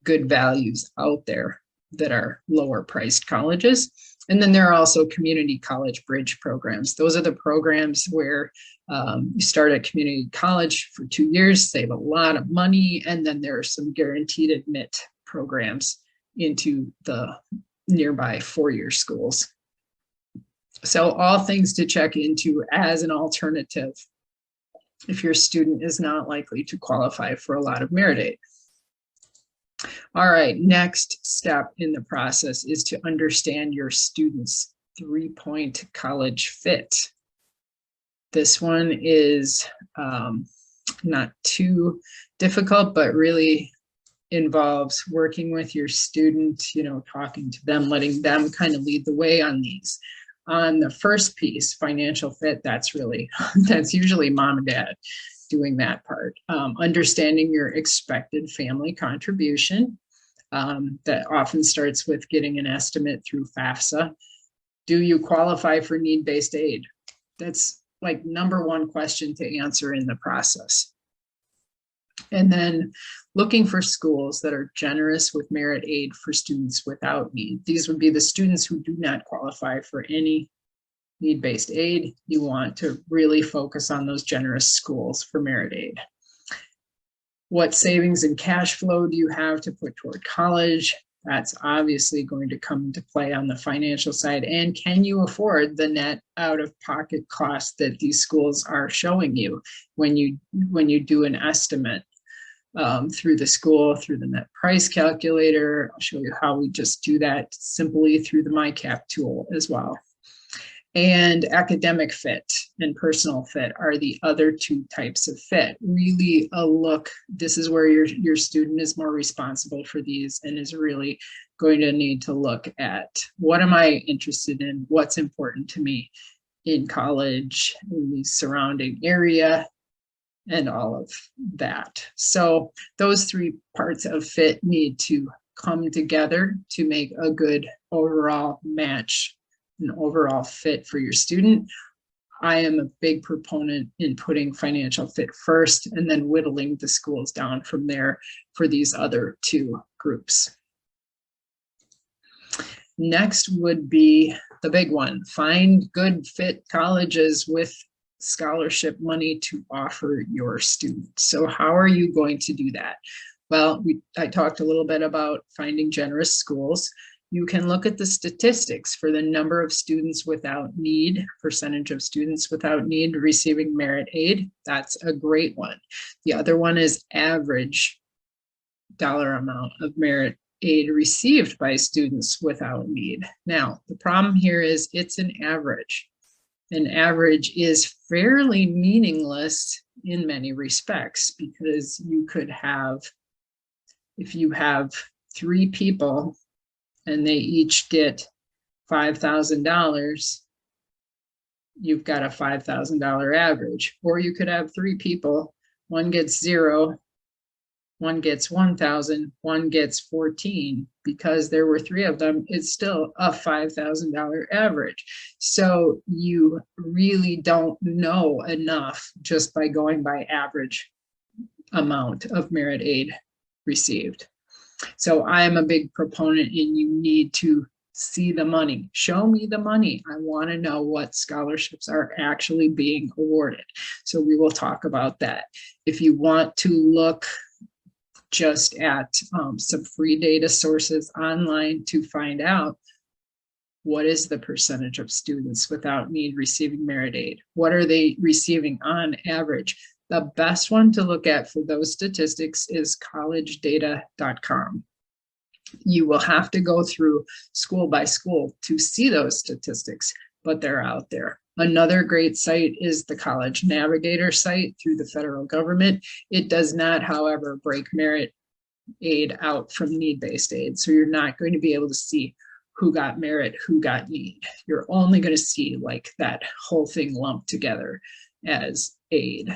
good values out there that are lower priced colleges. And then there are also community college bridge programs. Those are the programs where you start at community college for 2 years, save a lot of money, and then there are some guaranteed admit programs into the nearby four-year schools. So all things to check into as an alternative if your student is not likely to qualify for a lot of merit aid. All right, next step in the process is to understand your student's 3-point college fit. This one is not too difficult, but really involves working with your student, talking to them, letting them kind of lead the way on these. On the first piece, financial fit, that's usually mom and dad doing that part. Understanding your expected family contribution. That often starts with getting an estimate through FAFSA. Do you qualify for need-based aid? That's like #1 question to answer in the process. And then looking for schools that are generous with merit aid for students without need. These would be the students who do not qualify for any need-based aid. You want to really focus on those generous schools for merit aid. What savings and cash flow do you have to put toward college? That's obviously going to come into play on the financial side. And can you afford the net out-of-pocket cost that these schools are showing you when you do an estimate through the school, through the net price calculator? I'll show you how we just do that simply through the MyCAP tool as well. And academic fit and personal fit are the other 2 types of fit. Really a look, this is where your student is more responsible for these and is really going to need to look at what am I interested in, what's important to me in college, in the surrounding area, and all of that. So those 3 parts of fit need to come together to make a good overall match, an overall fit for your student. I am a big proponent in putting financial fit first and then whittling the schools down from there for these other 2 groups. Next would be the big one. Find good fit colleges with scholarship money to offer your students. So how are you going to do that? Well, I talked a little bit about finding generous schools. You can look at the statistics for the number of students without need, percentage of students without need receiving merit aid. That's a great one. The other one is average dollar amount of merit aid received by students without need. Now, the problem here is it's an average. An average is fairly meaningless in many respects because you could have, if you have 3 people and they each get $5,000, you've got a $5,000 average. Or you could have 3 people, one gets 0, one gets 1,000, one gets 14. Because there were 3 of them, it's still a $5,000 average. So you really don't know enough just by going by average amount of merit aid received. So I'm a big proponent in you need to see the money. Show me the money. I want to know what scholarships are actually being awarded. So we will talk about that. If you want to look just at some free data sources online to find out what is the percentage of students without need receiving merit aid. What are they receiving on average? The best one to look at for those statistics is collegedata.com. You will have to go through school by school to see those statistics, but they're out there. Another great site is the College Navigator site through the federal government. It does not, however, break merit aid out from need-based aid. So you're not going to be able to see who got merit, who got need. You're only going to see like that whole thing lumped together as aid.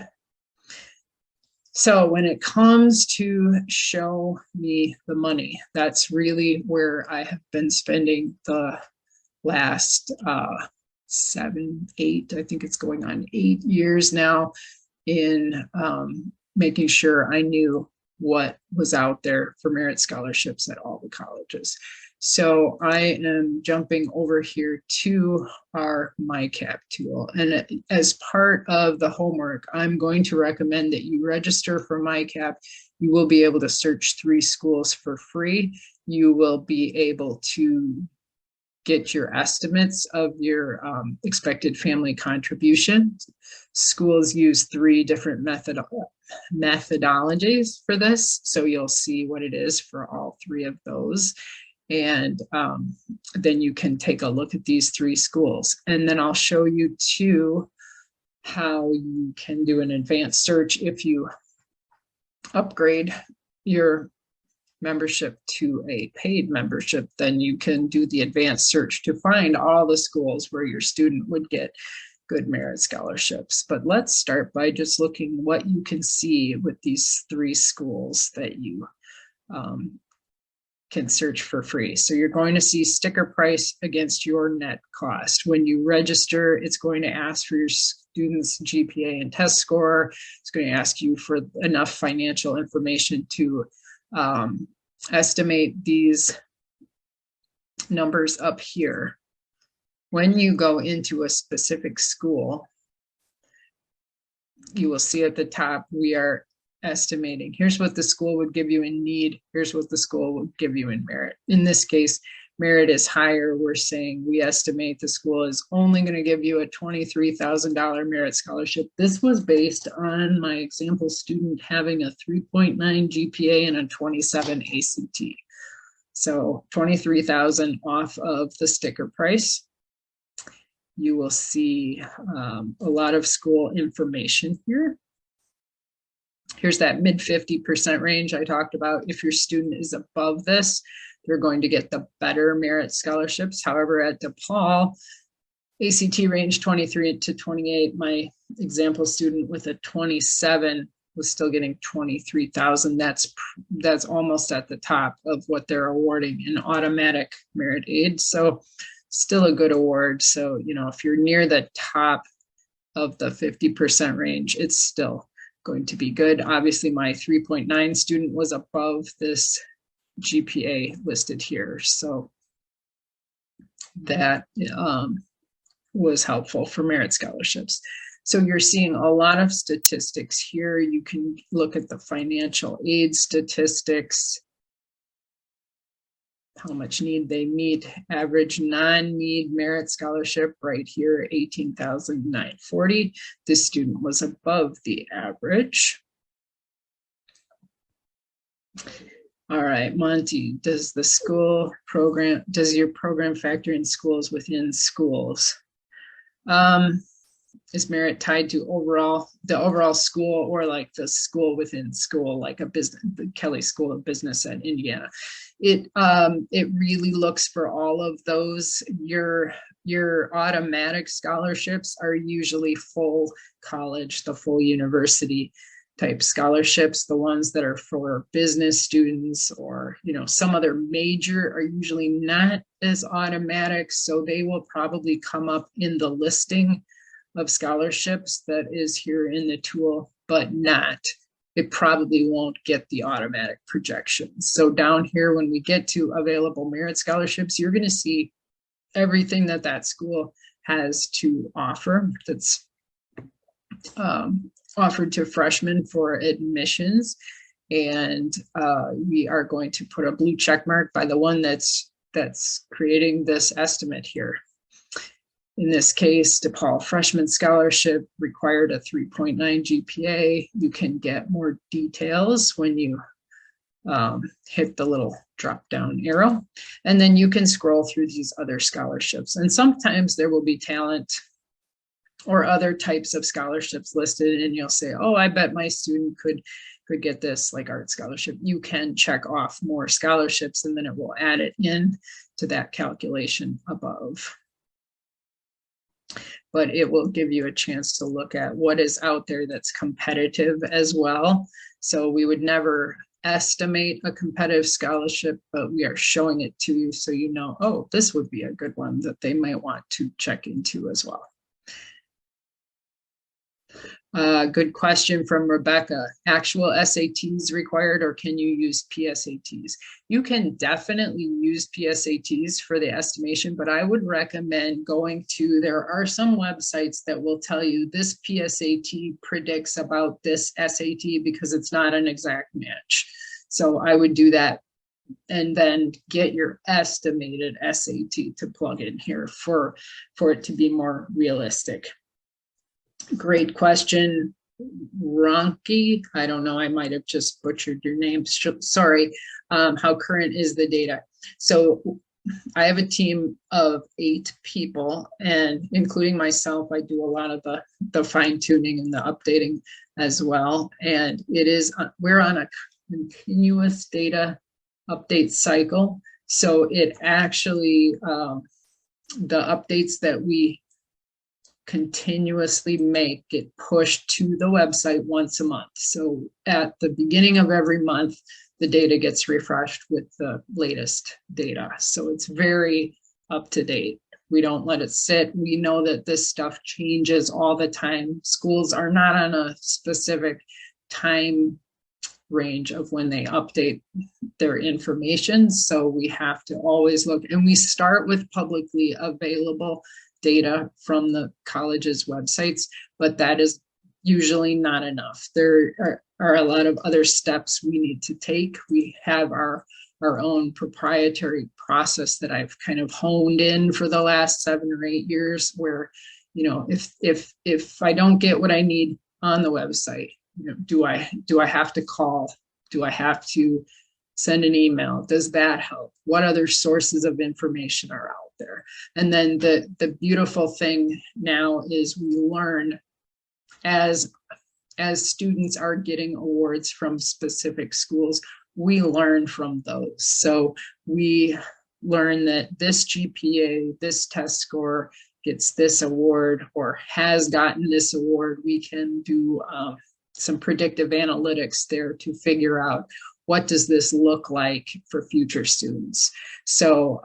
So when it comes to show me the money, that's really where I have been spending the last 7, 8, I think it's going on 8 years now in making sure I knew what was out there for merit scholarships at all the colleges. So I am jumping over here to our MyCAP tool. And as part of the homework, I'm going to recommend that you register for MyCAP. You will be able to search 3 schools for free. You will be able to get your estimates of your expected family contribution. Schools use 3 different methodologies for this, so you'll see what it is for all 3 of those. And then you can take a look at these 3 schools. And then I'll show you too how you can do an advanced search if you upgrade your membership to a paid membership. Then you can do the advanced search to find all the schools where your student would get good merit scholarships. But let's start by just looking what you can see with these 3 schools that you can search for free. So you're going to see sticker price against your net cost. When you register, it's going to ask for your student's GPA and test score. It's going to ask you for enough financial information to estimate these numbers up here. When you go into a specific school, you will see at the top, we are estimating. Here's what the school would give you in need. Here's what the school would give you in merit. In this case, merit is higher. We're saying we estimate the school is only going to give you a $23,000 merit scholarship. This was based on my example student having a 3.9 GPA and a 27 ACT. So 23,000 off of the sticker price. You will see a lot of school information here. Here's that mid 50% range I talked about. If your student is above this, they're going to get the better merit scholarships. However, at DePaul, ACT range 23 to 28, my example student with a 27 was still getting 23,000. That's almost at the top of what they're awarding in automatic merit aid. So still a good award. So, you know, if you're near the top of the 50% range, it's still going to be good. Obviously, my 3.9 student was above this GPA listed here. So that was helpful for merit scholarships. So you're seeing a lot of statistics here. You can look at the financial aid statistics, how much need they meet, average non-need merit scholarship right here, 18,940. This student was above the average. All right, Monty, does your program factor in schools within schools? Is merit tied to the overall school, or like the school within school, like the Kelley School of Business at Indiana? It really looks for all of those. Your automatic scholarships are usually full college, the full university type scholarships. The ones that are for business students or, you know, some other major are usually not as automatic. So they will probably come up in the listing of scholarships that is here in the tool, but it probably won't get the automatic projections. So down here, when we get to available merit scholarships, you're going to see everything that school has to offer that's offered to freshmen for admissions. And we are going to put a blue check mark by the one that's creating this estimate here. In this case, DePaul freshman scholarship required a 3.9 GPA. You can get more details when you hit the little drop down arrow. And then you can scroll through these other scholarships. And sometimes there will be talent or other types of scholarships listed, and you'll say, oh, I bet my student could get this, like art scholarship. You can check off more scholarships, and then it will add it in to that calculation above. But it will give you a chance to look at what is out there that's competitive as well. So we would never estimate a competitive scholarship, but we are showing it to you so you know, oh, this would be a good one that they might want to check into as well. Good question from Rebecca. Actual SATs required, or can you use PSATs? You can definitely use PSATs for the estimation, but I would recommend there are some websites that will tell you this PSAT predicts about this SAT because it's not an exact match. So I would do that and then get your estimated SAT to plug in here for it to be more realistic. Great question, Ronki. I don't know, I might have just butchered your name. Sorry. How current is the data? So I have a team of 8 people, and including myself, I do a lot of the fine tuning and the updating as well. And we're on a continuous data update cycle. So it actually, the updates that we continuously make get pushed to the website once a month. So at the beginning of every month, the data gets refreshed with the latest data. So it's very up to date. We don't let it sit. We know that this stuff changes all the time. Schools are not on a specific time range of when they update their information. So we have to always look, and we start with publicly available data from the college's websites, but that is usually not enough. There are a lot of other steps we need to take. We have our own proprietary process that I've kind of honed in for the last 7 or 8 years, where, you know, if I don't get what I need on the website, you know, do I have to call? Do I have to send an email? Does that help? What other sources of information are out there? And then the beautiful thing now is we learn as students are getting awards from specific schools, we learn from those. So we learn that this GPA, this test score gets this award or has gotten this award. We can do some predictive analytics there to figure out what does this look like for future students. So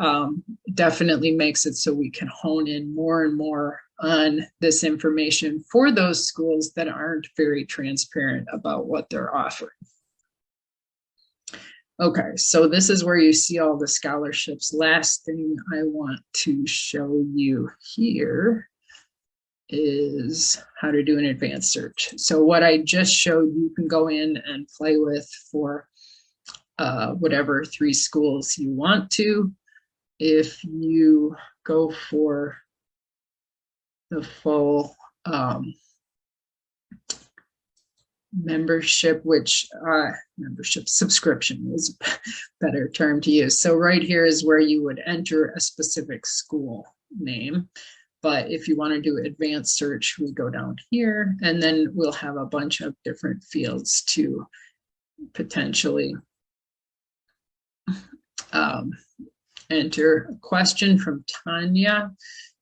definitely makes it so we can hone in more and more on this information for those schools that aren't very transparent about what they're offering. Okay, so this is where you see all the scholarships. Last thing I want to show you here is how to do an advanced search. So what I just showed, you can go in and play with for whatever 3 schools you want to. If you go for the full membership, which membership subscription is a better term to use. So right here is where you would enter a specific school name. But if you want to do advanced search, we go down here, and then we'll have a bunch of different fields to potentially enter. A question from Tanya: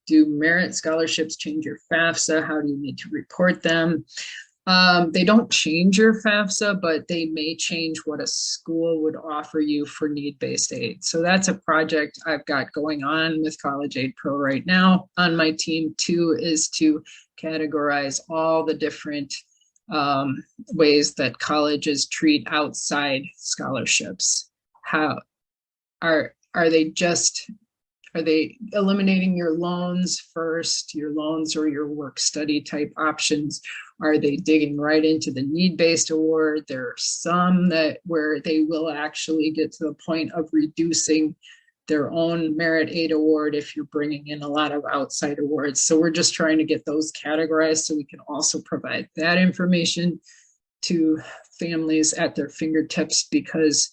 do merit scholarships change your FAFSA? How do you need to report them? They don't change your FAFSA, but they may change what a school would offer you for need-based aid. So that's a project I've got going on with College Aid Pro right now on my team too, is to categorize all the different ways that colleges treat outside scholarships. How are they eliminating your loans first, your loans or your work study type options? Are they digging right into the need-based award? There are some where they will actually get to the point of reducing their own merit aid award if you're bringing in a lot of outside awards. So we're just trying to get those categorized so we can also provide that information to families at their fingertips, because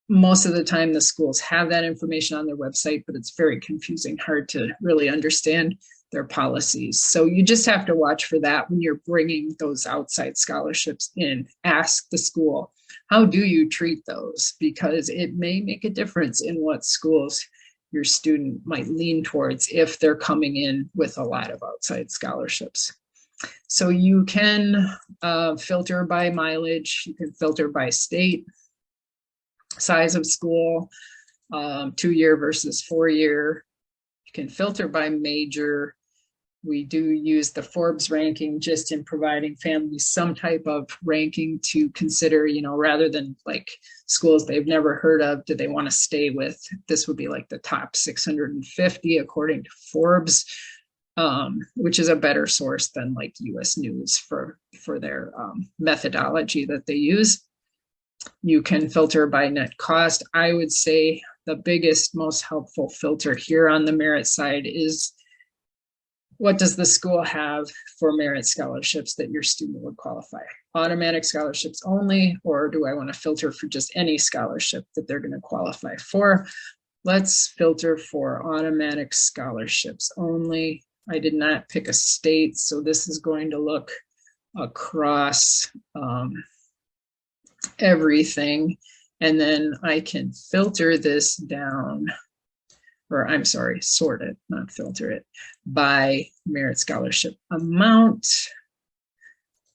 most of the time the schools have that information on their website, but it's very confusing, hard to really understand their policies. So you just have to watch for that when you're bringing those outside scholarships in. Ask the school, how do you treat those? Because it may make a difference in what schools your student might lean towards if they're coming in with a lot of outside scholarships. So you can filter by mileage, you can filter by state, size of school, 2-year versus 4-year. You can filter by major. We do use the Forbes ranking just in providing families some type of ranking to consider, you know, rather than like schools they've never heard of, do they want to stay with? This would be like the top 650 according to Forbes, which is a better source than like US News for their methodology that they use. You can filter by net cost. I would say the biggest, most helpful filter here on the merit side is, what does the school have for merit scholarships that your student would qualify? Automatic scholarships only, or do I want to filter for just any scholarship that they're going to qualify for? Let's filter for automatic scholarships only. I did not pick a state, so this is going to look across everything. And then I can filter this down, or I'm sorry, sort it, not filter it, by merit scholarship amount.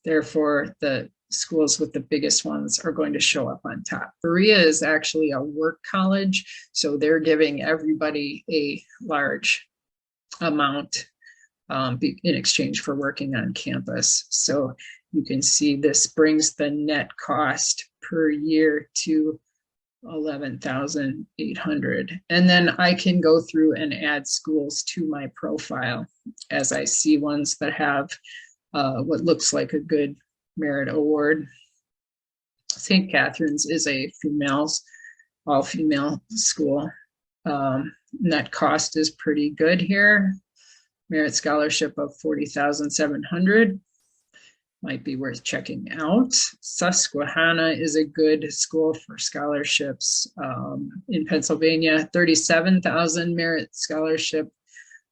Therefore, the schools with the biggest ones are going to show up on top. Berea is actually a work college, so they're giving everybody a large amount in exchange for working on campus. So you can see this brings the net cost per year to 11,800. And then I can go through and add schools to my profile as I see ones that have what looks like a good merit award. St. Catherine's is a all-female school. Net cost is pretty good here. Merit scholarship of 40,700 might be worth checking out. Susquehanna is a good school for scholarships in Pennsylvania. 37,000 merit scholarship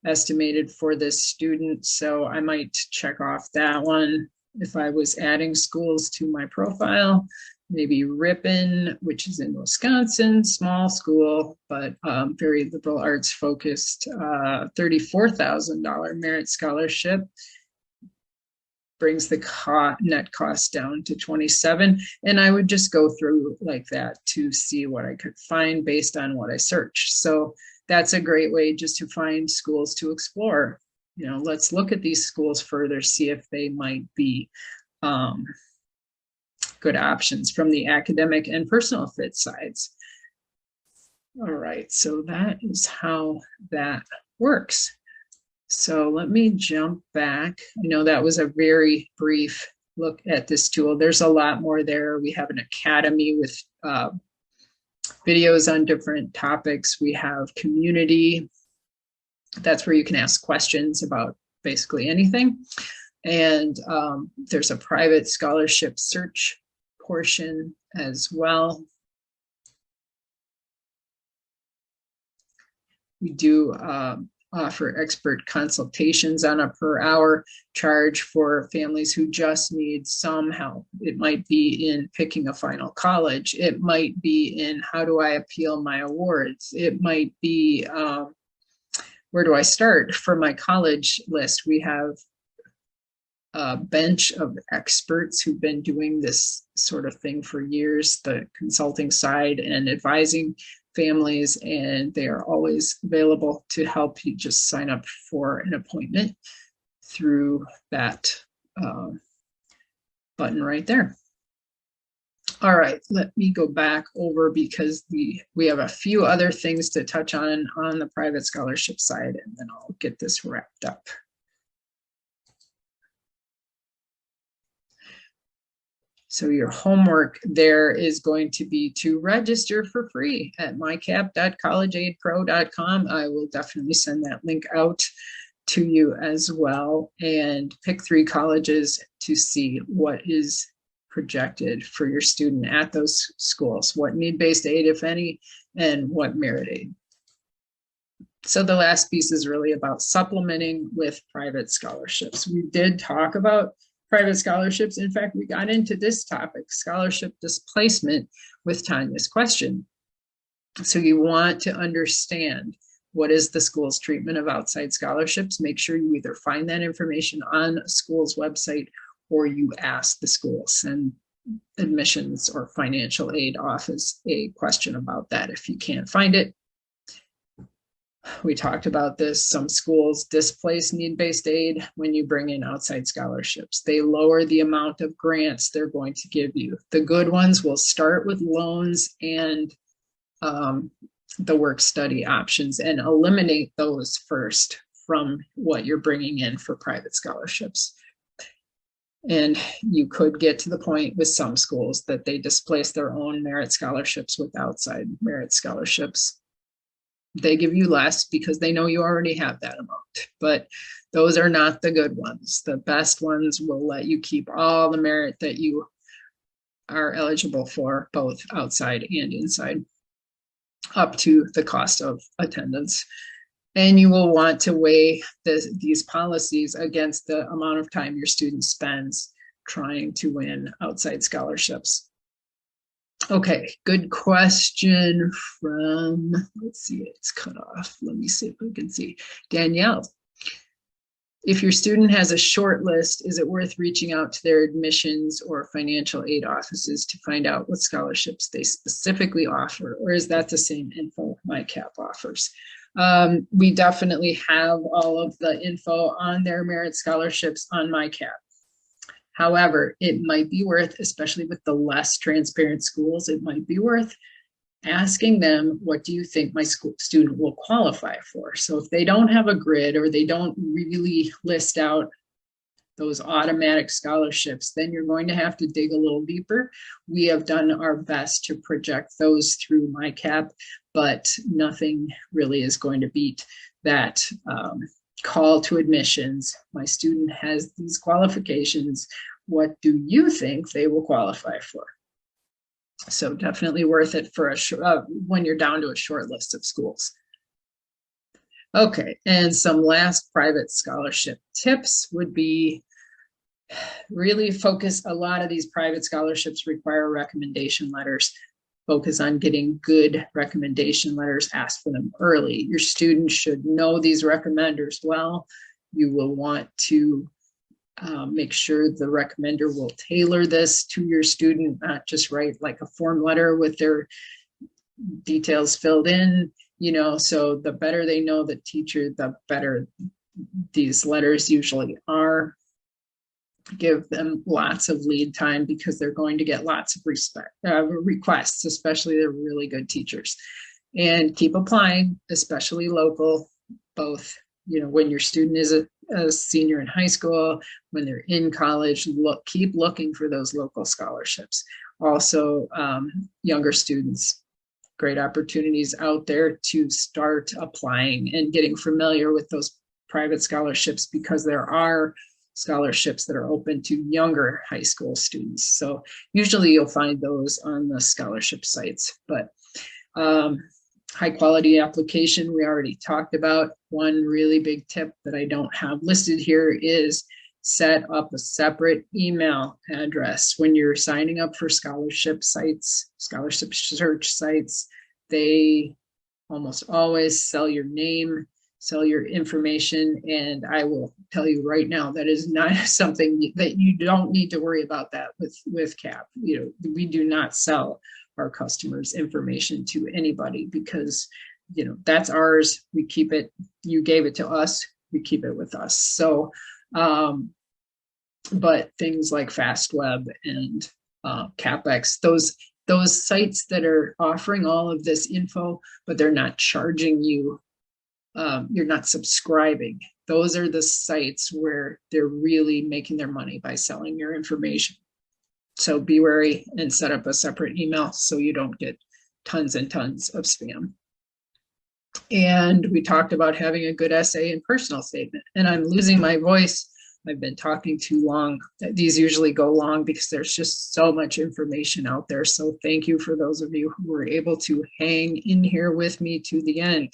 estimated for this student. So I might check off that one if I was adding schools to my profile. Maybe Ripon, which is in Wisconsin, small school, but very liberal arts focused, $34,000 merit scholarship. Brings the net cost down to 27. And I would just go through like that to see what I could find based on what I searched. So that's a great way just to find schools to explore. You know, let's look at these schools further, see if they might be good options from the academic and personal fit sides. All right, so that is how that works. So let me jump back. I know that was a very brief look at this tool. There's a lot more there. We have an academy with videos on different topics. We have community. That's where you can ask questions about basically anything. And there's a private scholarship search portion as well. We do offer expert consultations on a per hour charge for families who just need some help. It might be in picking a final college. It might be in how do I appeal my awards. It might be where do I start for my college list. We have a bench of experts who've been doing this sort of thing for years, the consulting side and advising families, and they are always available to help you. Just sign up for an appointment through that button right there. All right, let me go back over because we have a few other things to touch on the private scholarship side, and then I'll get this wrapped up. So your homework there is going to be to register for free at mycap.collegeaidpro.com. I will definitely send that link out to you as well, and pick 3 colleges to see what is projected for your student at those schools, what need-based aid, if any, and what merit aid. So the last piece is really about supplementing with private scholarships. We did talk about private scholarships. In fact, we got into this topic, scholarship displacement, with Tanya's question. So you want to understand what is the school's treatment of outside scholarships. Make sure you either find that information on a school's website or you ask the school, send admissions or financial aid office a question about that if you can't find it. We talked about this. Some schools displace need-based aid when you bring in outside scholarships. They lower the amount of grants they're going to give you. The good ones will start with loans and the work study options and eliminate those first from what you're bringing in for private scholarships. And you could get to the point with some schools that they displace their own merit scholarships with outside merit scholarships. They give you less because they know you already have that amount, but those are not the good ones. The best ones will let you keep all the merit that you are eligible for, both outside and inside, up to the cost of attendance. And you will want to weigh these policies against the amount of time your student spends trying to win outside scholarships. Okay, good question from, let's see, it's cut off. Let me see if we can see. Danielle. If your student has a short list, is it worth reaching out to their admissions or financial aid offices to find out what scholarships they specifically offer? Or is that the same info MyCAP offers? We definitely have all of the info on their merit scholarships on MyCAP. However, it might be worth, especially with the less transparent schools, it might be worth asking them, what do you think my student will qualify for? So if they don't have a grid or they don't really list out those automatic scholarships, then you're going to have to dig a little deeper. We have done our best to project those through MyCAP, but nothing really is going to beat that call to admissions. My student has these qualifications. What do you think they will qualify for? So definitely worth it for when you're down to a short list of schools. Okay, and some last private scholarship tips would be really focus. A lot of these private scholarships require recommendation letters. Focus on getting good recommendation letters, ask for them early. Your students should know these recommenders well. You will want to make sure the recommender will tailor this to your student, not just write like a form letter with their details filled in, you know. So the better they know the teacher, the better these letters usually are. Give them lots of lead time because they're going to get lots of requests, especially they're really good teachers. And keep applying, especially local, both, you know, when your student is a senior in high school, when they're in college, keep looking for those local scholarships. Also, younger students, great opportunities out there to start applying and getting familiar with those private scholarships, because there are scholarships that are open to younger high school students. So usually you'll find those on the scholarship sites, but high quality application we already talked about. One really big tip that I don't have listed here is set up a separate email address. When you're signing up for scholarship sites, scholarship search sites, they almost always sell your name, sell your information, and I will tell you right now, that is not something that you don't need to worry about that with CAP. You know, we do not sell our customers' information to anybody, because, you know, that's ours. We keep it. You gave it to us. We keep it with us. So, but things like FastWeb and CapEx, those sites that are offering all of this info, but they're not charging you. You're not subscribing. Those are the sites where they're really making their money by selling your information. So be wary and set up a separate email so you don't get tons and tons of spam. And we talked about having a good essay and personal statement. And I'm losing my voice. I've been talking too long. These usually go long because there's just so much information out there. So thank you for those of you who were able to hang in here with me to the end.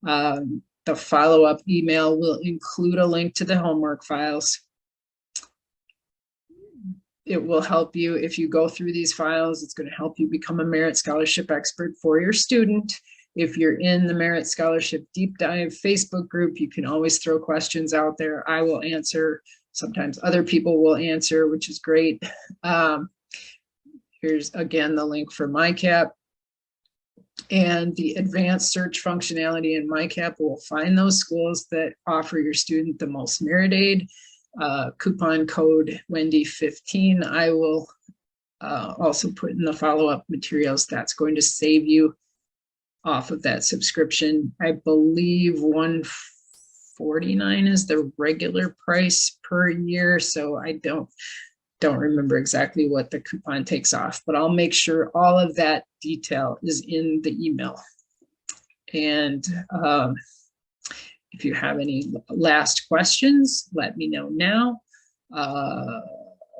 The follow-up email will include a link to the homework files. It will help you if you go through these files. It's going to help you become a merit scholarship expert for your student. If you're in the Merit Scholarship Deep Dive Facebook group, you can always throw questions out there. I will answer. Sometimes other people will answer, which is great. Here's again the link for MyCAP. And the advanced search functionality in MyCAP will find those schools that offer your student the most merit aid. Coupon code Wendy 15. I will also put in the follow-up materials. That's going to save you off of that subscription. I believe $49 is the regular price per year. So I don't remember exactly what the coupon takes off, but I'll make sure all of that detail is in the email. And if you have any last questions, let me know now.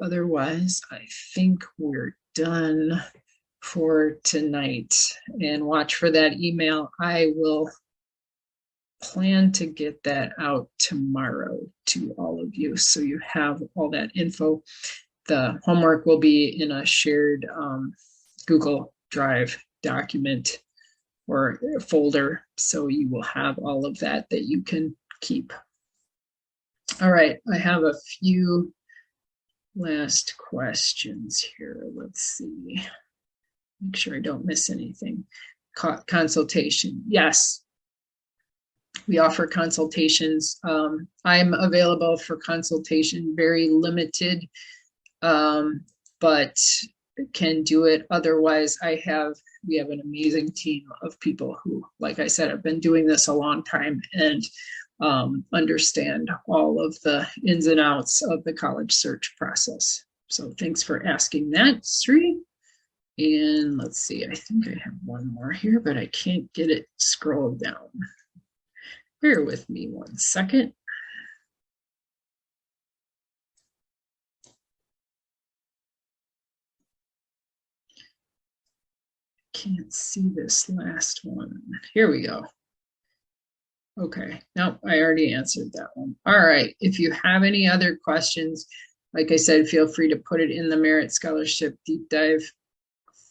Otherwise, I think we're done for tonight. And watch for that email. I will plan to get that out tomorrow to all of you, so you have all that info. The homework will be in a shared Google Drive document or folder, so you will have all of that you can keep. All right, I have a few last questions here. Let's see. Make sure I don't miss anything. Consultation. Yes, we offer consultations. I'm available for consultation, very limited, but can do it. Otherwise, we have an amazing team of people who, like I said, have been doing this a long time and understand all of the ins and outs of the college search process. So thanks for asking that, Sri. And let's see, I think I have one more here, but I can't get it scrolled down. Bear with me 1 second. Can't see this last one. Here we go. Okay, no, I already answered that one. All right, if you have any other questions, like I said, feel free to put it in the Merit Scholarship Deep Dive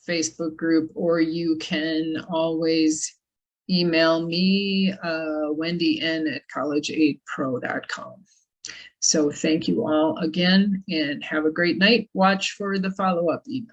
Facebook group, or you can always email me, wendyn@collegeaidpro.com. So thank you all again and have a great night. Watch for the follow-up email.